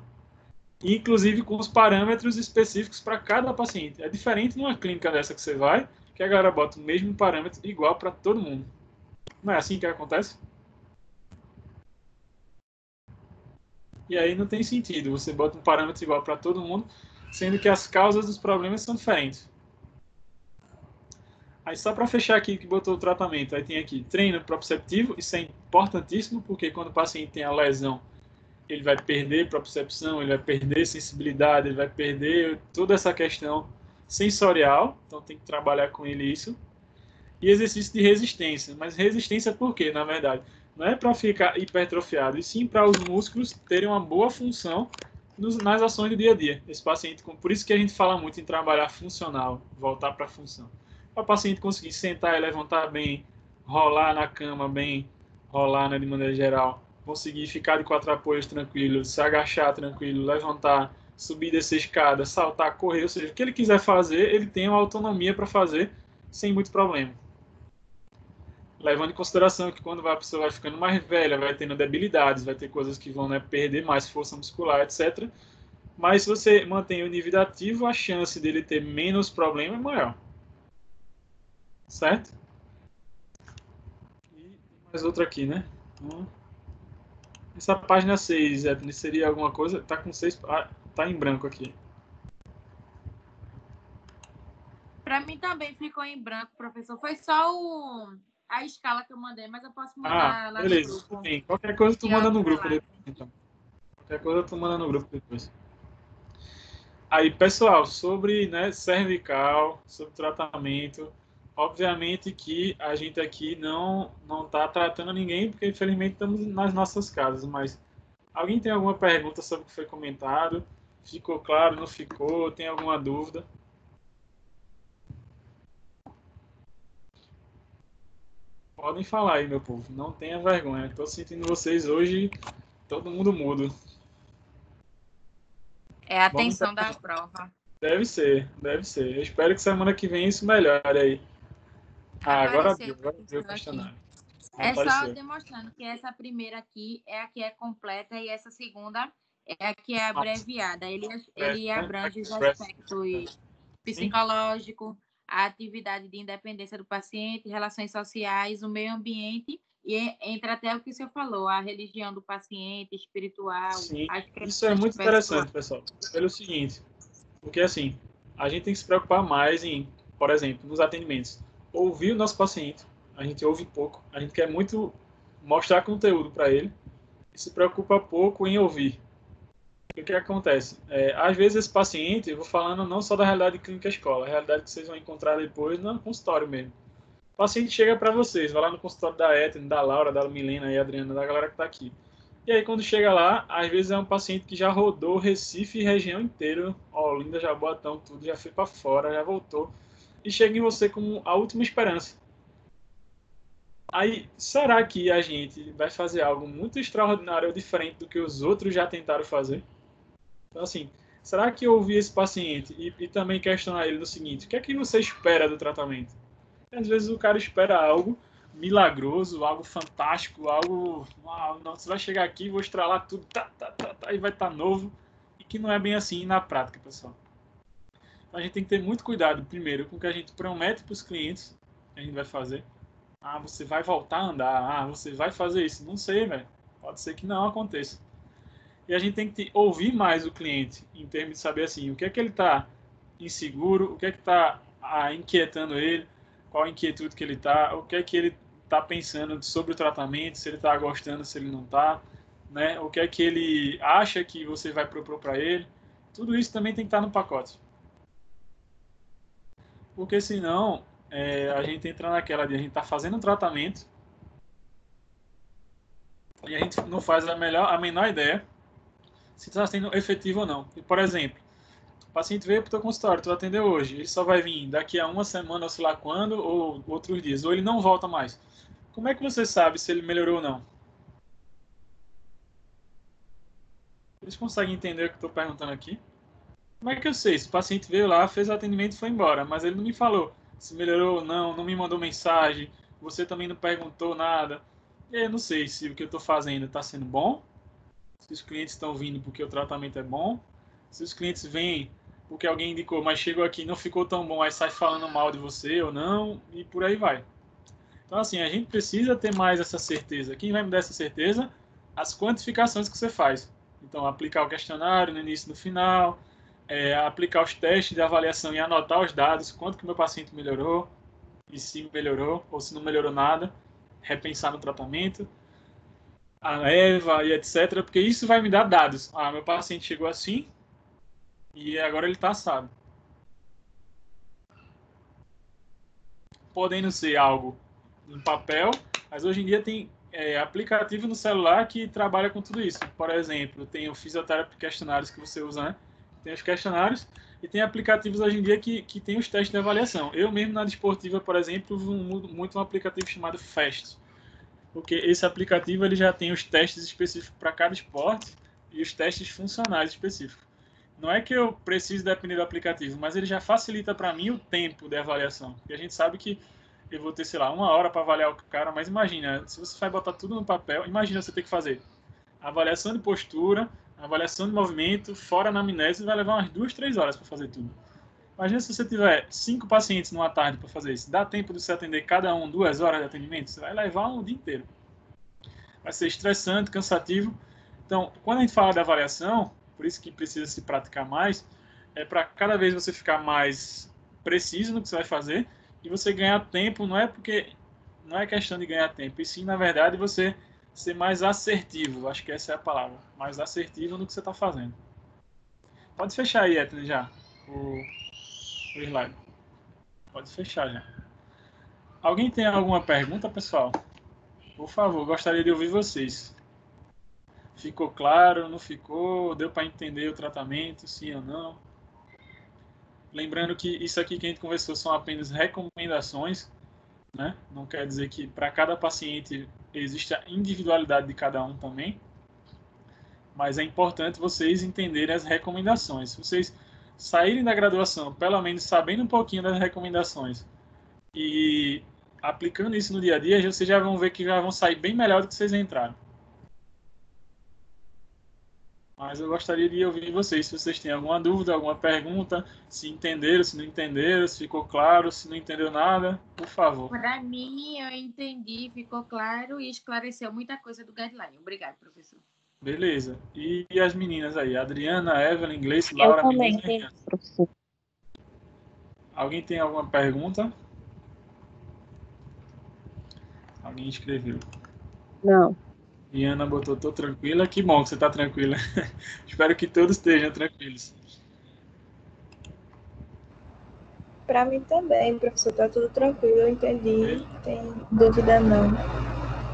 Inclusive com os parâmetros específicos para cada paciente. É diferente numa clínica dessa que você vai, que a galera bota o mesmo parâmetro igual para todo mundo. Não é assim que acontece? E aí não tem sentido. Você bota um parâmetro igual para todo mundo, sendo que as causas dos problemas são diferentes. Aí só para fechar aqui que botou o tratamento, aí tem aqui treino proprioceptivo, isso é importantíssimo, porque quando o paciente tem a lesão, ele vai perder propriocepção, ele vai perder sensibilidade, ele vai perder toda essa questão sensorial, então tem que trabalhar com ele isso. E exercício de resistência, mas resistência por quê, na verdade? Não é para ficar hipertrofiado, e sim para os músculos terem uma boa função nas ações do dia a dia. Esse paciente, por isso que a gente fala muito em trabalhar funcional, voltar para a função. Para o paciente conseguir sentar e levantar bem, rolar na cama bem, rolar, né, de maneira geral, conseguir ficar de 4 apoios tranquilo, se agachar tranquilo, levantar, subir, descer escada, saltar, correr, ou seja, o que ele quiser fazer, ele tem uma autonomia para fazer sem muito problema. Levando em consideração que quando a pessoa vai ficando mais velha, vai tendo debilidades, vai ter coisas que vão, né, perder mais força muscular, etc. Mas se você mantém o nível ativo, a chance dele ter menos problema é maior. Certo? E tem mais outra aqui, né? Então, essa página 6, Edna, seria alguma coisa? Tá com 6. Tá em branco aqui. Para mim também ficou em branco, professor. Foi só a escala que eu mandei, mas eu posso mandar lá beleza, no grupo. Bem, qualquer coisa tu manda no grupo lá. depois, então. Qualquer coisa tu manda no grupo depois. Aí, pessoal, sobre, né, cervical, sobre tratamento, obviamente que a gente aqui não está tratando ninguém, porque infelizmente estamos nas nossas casas, mas alguém tem alguma pergunta sobre o que foi comentado? Ficou claro, não ficou? Tem alguma dúvida? Podem falar aí, meu povo, não tenha vergonha. Estou sentindo vocês hoje, todo mundo mudo. É a atenção da prova. Deve ser, deve ser. Eu espero que semana que vem isso melhore aí. Agora deu o questionário. É só demonstrando que essa primeira aqui é a que é completa e essa segunda é a que é abreviada. Ele abrange os aspectos psicológicos, a atividade de independência do paciente, relações sociais, o meio ambiente e entra até o que o senhor falou, a religião do paciente, espiritual. Sim, isso é muito interessante, pessoal. Pelo seguinte, porque assim, a gente tem que se preocupar mais em, por exemplo, nos atendimentos, ouvir o nosso paciente. A gente ouve pouco, a gente quer muito mostrar conteúdo para ele e se preocupa pouco em ouvir. O que acontece? Às vezes esse paciente, eu vou falando não só da realidade clínica escola, a realidade que vocês vão encontrar depois no consultório mesmo. O paciente chega para vocês, vai lá no consultório da Etna, da Laura, da Milena e Adriana, da galera que está aqui. E aí quando chega lá, às vezes é um paciente que já rodou Recife e região inteira, Olinda, Jaboatão, tudo, já foi para fora, já voltou, e chega em você como a última esperança. Aí, será que a gente vai fazer algo muito extraordinário ou diferente do que os outros já tentaram fazer? Então, assim, será que eu ouvir esse paciente e também questionar ele no seguinte, o que é que você espera do tratamento? Às vezes o cara espera algo milagroso, algo fantástico, algo... não, você vai chegar aqui, vou estralar tudo, e vai estar novo, e que não é bem assim na prática, pessoal. Então, a gente tem que ter muito cuidado, primeiro, com o que a gente promete para os clientes que a gente vai fazer. Você vai voltar a andar, você vai fazer isso. Não sei, velho. Pode ser que não aconteça. E a gente tem que ouvir mais o cliente, em termos de saber assim, o que é que ele está inseguro, o que é que está inquietando ele, qual a inquietude que ele está, o que é que ele está pensando sobre o tratamento, se ele está gostando, se ele não está, né? O que é que ele acha que você vai propor para ele. Tudo isso também tem que estar no pacote. Porque senão a gente entra naquela de a gente tá fazendo um tratamento e a gente não faz a menor ideia se está sendo efetivo ou não. E, por exemplo, o paciente veio para o teu consultório, tu atendeu hoje, ele só vai vir daqui a uma semana, ou sei lá quando, ou outros dias, ou ele não volta mais. Como é que você sabe se ele melhorou ou não? Eles conseguem entender o que eu estou perguntando aqui? Como é que eu sei? Se o paciente veio lá, fez o atendimento e foi embora, mas ele não me falou se melhorou ou não, não me mandou mensagem, você também não perguntou nada. E aí eu não sei se o que eu estou fazendo está sendo bom, se os clientes estão vindo porque o tratamento é bom, se os clientes vêm porque alguém indicou, mas chegou aqui e não ficou tão bom, aí sai falando mal de você ou não, e por aí vai. Então, assim, a gente precisa ter mais essa certeza. Quem vai me dar essa certeza? As quantificações que você faz. Então, aplicar o questionário no início e no final, aplicar os testes de avaliação e anotar os dados, quanto que o meu paciente melhorou, e se melhorou, ou se não melhorou nada, repensar no tratamento, a EVA e etc, porque isso vai me dar dados. Ah, meu paciente chegou assim, e agora ele está assado. Podendo ser algo em papel, mas hoje em dia tem aplicativo no celular que trabalha com tudo isso. Por exemplo, tem o Physiotherapy Questionários que você usa, né? Tem os questionários e tem aplicativos hoje em dia que tem os testes de avaliação. Eu mesmo na desportiva, por exemplo, uso muito um aplicativo chamado FAST, porque esse aplicativo ele já tem os testes específicos para cada esporte e os testes funcionais específicos. Não é que eu preciso depender do aplicativo, mas ele já facilita para mim o tempo de avaliação. Porque a gente sabe que eu vou ter, sei lá, 1 hora para avaliar o cara, mas imagina, se você vai botar tudo no papel, imagina você ter que fazer avaliação de postura, avaliação de movimento, fora anamnese, vai levar umas 2, 3 horas para fazer tudo. Imagina se você tiver 5 pacientes numa tarde para fazer isso. Dá tempo de você atender cada um 2 horas de atendimento? Você vai levar um dia inteiro. Vai ser estressante, cansativo. Então, quando a gente fala de avaliação, por isso que precisa se praticar mais, é para cada vez você ficar mais preciso no que você vai fazer e você ganhar tempo, não é questão de ganhar tempo, e sim, na verdade, você ser mais assertivo, acho que essa é a palavra, mais assertivo no que você está fazendo. Pode fechar aí, Etna, já, o slide. Pode fechar já. Alguém tem alguma pergunta, pessoal? Por favor, gostaria de ouvir vocês. Ficou claro, não ficou? Deu para entender o tratamento, sim ou não? Lembrando que isso aqui que a gente conversou são apenas recomendações, né? Não quer dizer que para cada paciente existe a individualidade de cada um também, mas é importante vocês entenderem as recomendações. Se vocês saírem da graduação, pelo menos sabendo um pouquinho das recomendações e aplicando isso no dia a dia, vocês já vão ver que já vão sair bem melhor do que vocês entraram. Mas eu gostaria de ouvir vocês, se vocês têm alguma dúvida, alguma pergunta, se entenderam, se não entenderam, se ficou claro, se não entendeu nada, por favor. Para mim, eu entendi, ficou claro e esclareceu muita coisa do guideline. Obrigada, professor. Beleza. E as meninas aí? Adriana, Evelyn, Gleice, Laura, eu também Menezes, entendi, professor. Alguém tem alguma pergunta? Alguém escreveu. Não. Diana botou, tô tranquila. Que bom que você está tranquila. Espero que todos estejam tranquilos. Para mim também, professor, tá tudo tranquilo, eu entendi, não tem dúvida não.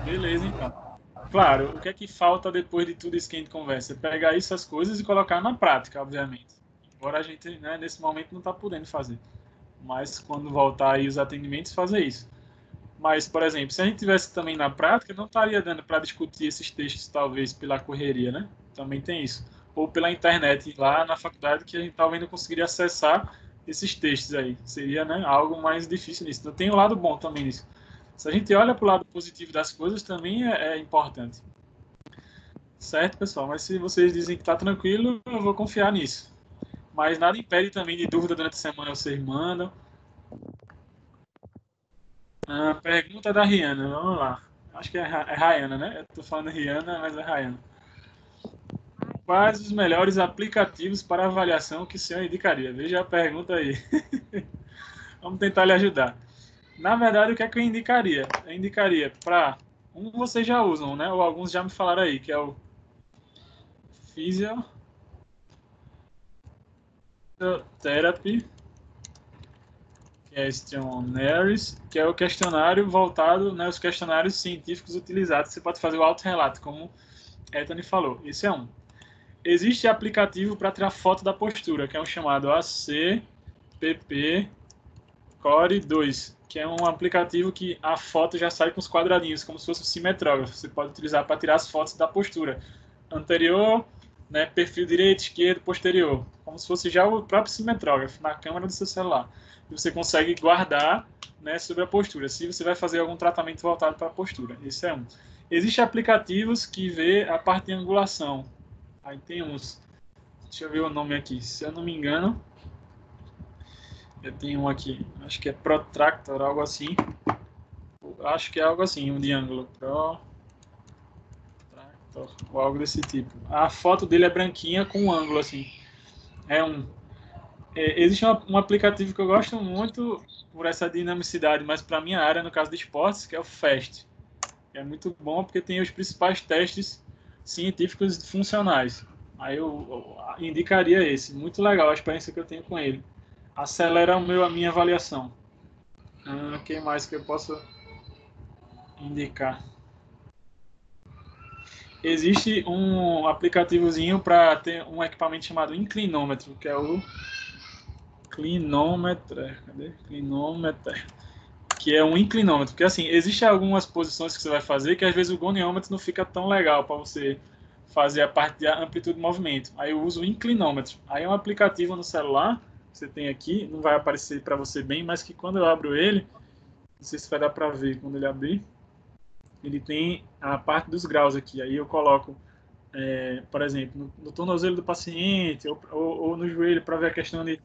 Beleza, então. Claro, o que é que falta depois de tudo isso que a gente conversa? É pegar essas coisas e colocar na prática, obviamente. Embora a gente, né, nesse momento, não está podendo fazer. Mas quando voltar aí os atendimentos, fazer isso. Mas, por exemplo, se a gente tivesse também na prática, não estaria dando para discutir esses textos, talvez, pela correria, né? Também tem isso. Ou pela internet, lá na faculdade, que a gente talvez não conseguiria acessar esses textos aí. Seria, né, algo mais difícil nisso. Então, tem um lado bom também nisso. Se a gente olha para o lado positivo das coisas, também é importante. Certo, pessoal? Mas se vocês dizem que está tranquilo, eu vou confiar nisso. Mas nada impede também de dúvida durante a semana, vocês mandam. Pergunta da Rihanna, vamos lá. Acho que é Rayana, né? Eu tô falando Rihanna, mas é Rayana. Quais os melhores aplicativos para avaliação que o senhor indicaria? Veja a pergunta aí. Vamos tentar lhe ajudar. Na verdade, o que é que eu indicaria? Eu indicaria para vocês já usam, né? Ou alguns já me falaram aí, que é o Physiotherapy, que Questionnaires, que é o questionário voltado, né, os questionários científicos utilizados. Você pode fazer o autorrelato, como Ethany falou. Esse é um. Existe aplicativo para tirar foto da postura, que é um chamado ACPP Core 2, que é um aplicativo que a foto já sai com os quadradinhos, como se fosse um simetrógrafo. Você pode utilizar para tirar as fotos da postura anterior, né, perfil direito, esquerdo, posterior, como se fosse já o próprio simetrógrafo na câmera do seu celular. E você consegue guardar, né, sobre a postura, se você vai fazer algum tratamento voltado para a postura. Esse é um. Existem aplicativos que vê a parte de angulação. Aí tem uns, deixa eu ver o nome aqui, se eu não me engano, eu tenho um aqui, acho que é Protractor, algo assim. Acho que é algo assim, um de ângulo. Protractor, ou algo desse tipo. A foto dele é branquinha com um ângulo assim. É um. Existe um aplicativo que eu gosto muito por essa dinamicidade, mas para minha área, no caso de esportes, que é o FAST. É muito bom porque tem os principais testes científicos funcionais. Aí eu indicaria esse. Muito legal a experiência que eu tenho com ele. Acelera a minha avaliação. O que mais que eu posso indicar? Existe um aplicativozinho para ter um equipamento chamado inclinômetro, que é o Clinometer. Cadê? Clinometer. Que é um inclinômetro. Porque assim, existem algumas posições que você vai fazer que às vezes o goniômetro não fica tão legal para você fazer a parte de amplitude de movimento. Aí eu uso o inclinômetro. Aí é um aplicativo no celular, que você tem aqui, não vai aparecer para você bem, mas que quando eu abro ele, não sei se vai dar para ver quando ele abrir, ele tem a parte dos graus aqui. Aí eu coloco, por exemplo, no tornozelo do paciente ou no joelho para ver a questão de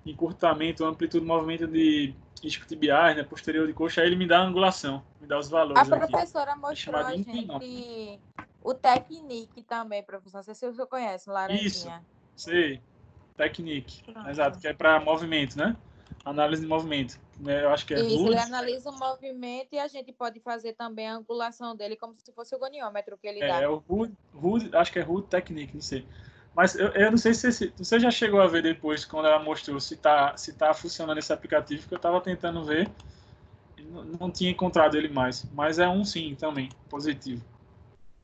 encurtamento, amplitude de movimento de isquiotibiais, né, posterior de coxa. Aí ele me dá a angulação, me dá os valores A aqui. professora mostrou a gente o Technique também, professor. Não sei se você conhece, laranjinha. Isso, sei. Technique. Exato, que é para movimento, né? Análise de movimento. Eu acho que é Isso, Hood. ele analisa o movimento e a gente pode fazer também a angulação dele como se fosse o goniômetro que ele dá. É o Hood, acho que é Hood Technique, não sei. Mas eu não sei se você já chegou a ver depois, quando ela mostrou se tá funcionando esse aplicativo, que eu estava tentando ver e não tinha encontrado ele mais. Mas é um sim também, positivo.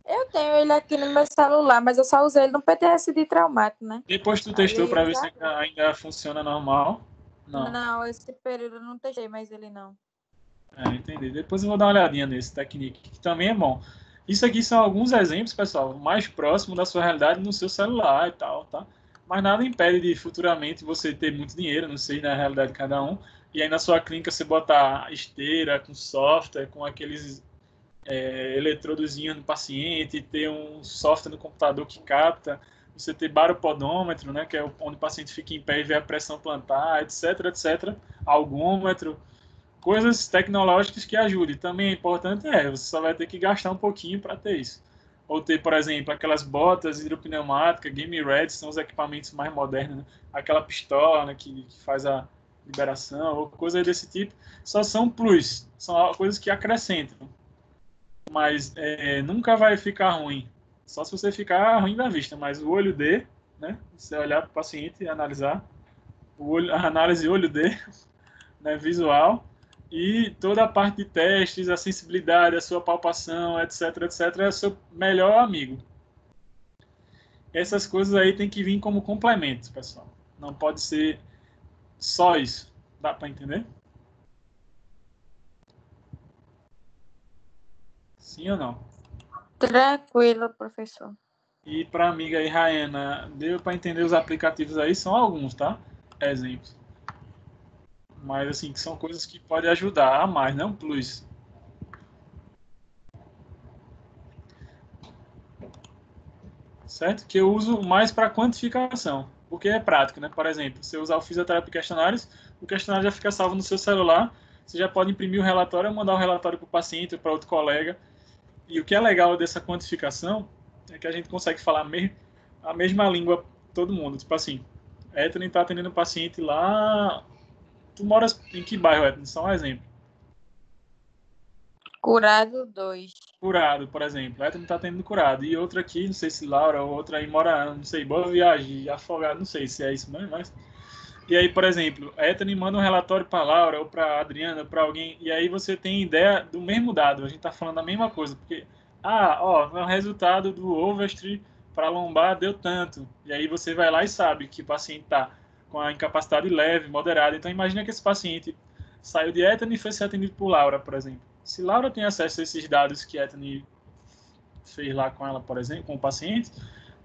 Eu tenho ele aqui no meu celular, mas eu só usei ele no PTSD traumático, né? Depois tu testou para ver se ainda funciona normal? Não, esse período eu não testei mais ele não. Entendi. Depois eu vou dar uma olhadinha nesse Technique, que também é bom. Isso aqui são alguns exemplos, pessoal, mais próximo da sua realidade no seu celular e tal, tá? Mas nada impede de futuramente você ter muito dinheiro, não sei na realidade de cada um, e aí na sua clínica você botar esteira com software, com aqueles eletrodozinhos no paciente, ter um software no computador que capta, você ter baropodômetro, né, que é onde o paciente fica em pé e vê a pressão plantar, etc, etc, algômetro, coisas tecnológicas que ajudem. Também é importante, você só vai ter que gastar um pouquinho para ter isso. Ou ter, por exemplo, aquelas botas hidropneumáticas, Game Red, são os equipamentos mais modernos, né? Aquela pistola, né, que faz a liberação, ou coisas desse tipo, só são plus, são coisas que acrescentam. Mas nunca vai ficar ruim. Só se você ficar ruim da vista, mas o olho D, né? Você olhar para o paciente e analisar, a análise olho D, né, visual, e toda a parte de testes, a sensibilidade, a sua palpação, etc, etc, é o seu melhor amigo. Essas coisas aí tem que vir como complemento, pessoal. Não pode ser só isso. Dá para entender? Sim ou não? Tranquilo, professor. E para a amiga aí, Rayana, deu para entender os aplicativos aí? São alguns, tá? Exemplos. Mas, assim, que são coisas que podem ajudar a mais, não plus. Certo? Que eu uso mais para quantificação, porque é prático, né? Por exemplo, se eu usar o Fisioterapia Questionários, o questionário já fica salvo no seu celular, você já pode imprimir o relatório, mandar o relatório para o paciente ou para outro colega. E o que é legal dessa quantificação é que a gente consegue falar a mesma língua todo mundo. Tipo assim, Ethany está atendendo um paciente lá. Tu moras em que bairro, Ethany? Só um exemplo. Curado 2. Curado, por exemplo. Ethany está atendendo Curado. E outra aqui, não sei se Laura, ou outra aí mora, não sei, Boa Viagem, Afogado, não sei se é isso mesmo, mas E aí, por exemplo, a Ethany manda um relatório para a Laura ou para a Adriana, para alguém, e aí você tem ideia do mesmo dado, a gente está falando a mesma coisa, porque, o resultado do Overstreet para lombar deu tanto, e aí você vai lá e sabe que o paciente está com a incapacidade leve, moderada, então imagina que esse paciente saiu de Ethany e foi ser atendido por Laura, por exemplo. Se Laura tem acesso a esses dados que a Ethany fez lá com ela, por exemplo, com o paciente,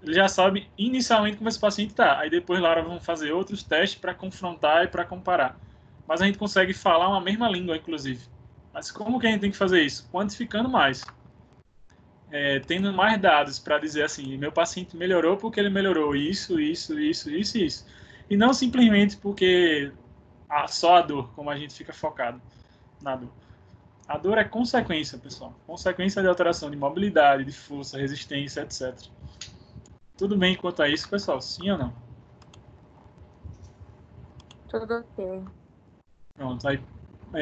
ele já sabe inicialmente como esse paciente está. Aí depois Laura vão fazer outros testes para confrontar e para comparar. Mas a gente consegue falar uma mesma língua, inclusive. Mas como que a gente tem que fazer isso? Quantificando mais. Tendo mais dados para dizer assim, meu paciente melhorou porque ele melhorou isso. E não simplesmente porque só a dor, como a gente fica focado na dor. A dor é consequência, pessoal. Consequência de alteração de mobilidade, de força, resistência, etc. Tudo bem quanto a isso, pessoal? Sim ou não? Tudo ok. Pronto. Aí,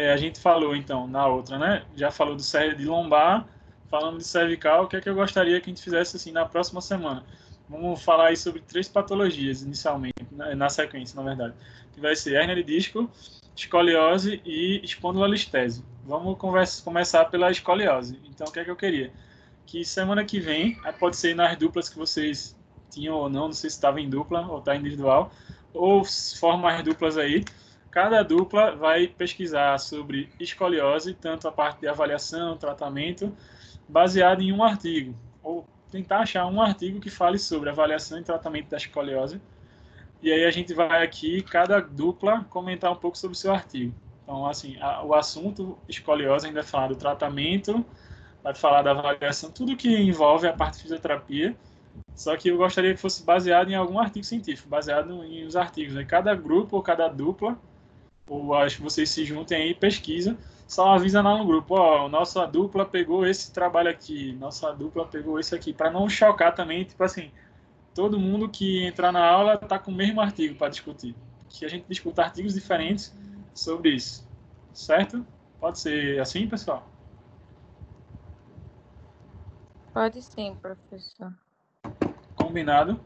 a gente falou, então, na outra, né? Já falou de lombar, falando de cervical. O que é que eu gostaria que a gente fizesse assim na próxima semana? Vamos falar aí sobre 3 patologias, inicialmente, na sequência, na verdade. Que vai ser hérnia de disco, escoliose e espondilolistese. Vamos começar pela escoliose. Então, o que é que eu queria? Que semana que vem, pode ser nas duplas que vocês tinham ou não sei se estava em dupla ou está individual, ou forma as duplas aí. Cada dupla vai pesquisar sobre escoliose, tanto a parte de avaliação, tratamento, baseado em um artigo, ou tentar achar um artigo que fale sobre avaliação e tratamento da escoliose. E aí a gente vai aqui, cada dupla, comentar um pouco sobre o seu artigo. Então, assim, o assunto escoliose ainda vai falar do tratamento, vai falar da avaliação, tudo que envolve a parte de fisioterapia, só que eu gostaria que fosse baseado em algum artigo científico, baseado em os artigos. Né? Cada grupo ou cada dupla, ou acho que vocês se juntem aí e pesquisa, só avisa lá no grupo, nossa dupla pegou esse trabalho aqui, nossa dupla pegou esse aqui, para não chocar também, tipo assim, todo mundo que entrar na aula está com o mesmo artigo para discutir. Que a gente discuta artigos diferentes sobre isso. Certo? Pode ser assim, pessoal? Pode sim, professor. Combinado.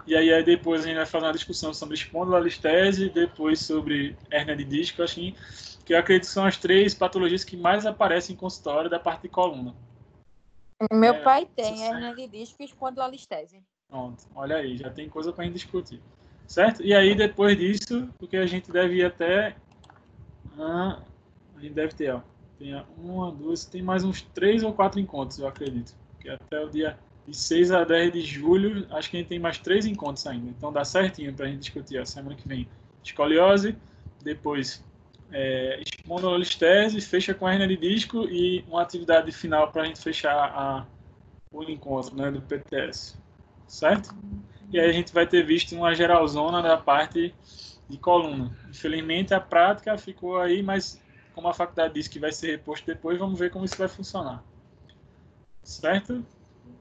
E aí depois a gente vai fazer uma discussão sobre espondilolistese, depois sobre hérnia de disco, assim, que eu acredito que são as 3 patologias que mais aparecem em consultório da parte de coluna. Meu pai tem hérnia de disco e espondilolistese. Pronto, olha aí, já tem coisa para a gente discutir. Certo? E aí depois disso, porque a gente deve ir até... a gente deve ter, tem 1, 2, tem mais uns 3 ou 4 encontros, eu acredito. Que até o dia de 6 a 10 de julho, acho que a gente tem mais 3 encontros ainda. Então dá certinho para a gente discutir a semana que vem. Escoliose, depois espondilolistese, fecha com hérnia de disco e uma atividade final para a gente fechar o encontro, né, do PTS. Certo? E aí a gente vai ter visto uma geralzona da parte de coluna. Infelizmente a prática ficou aí, mas como a faculdade disse que vai ser reposto depois, vamos ver como isso vai funcionar. Certo?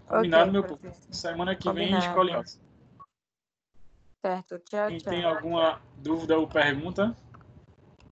Combinado, meu povo. Semana que vem, escoliose. Certo, tchau, Quem tchau. tem alguma dúvida ou pergunta,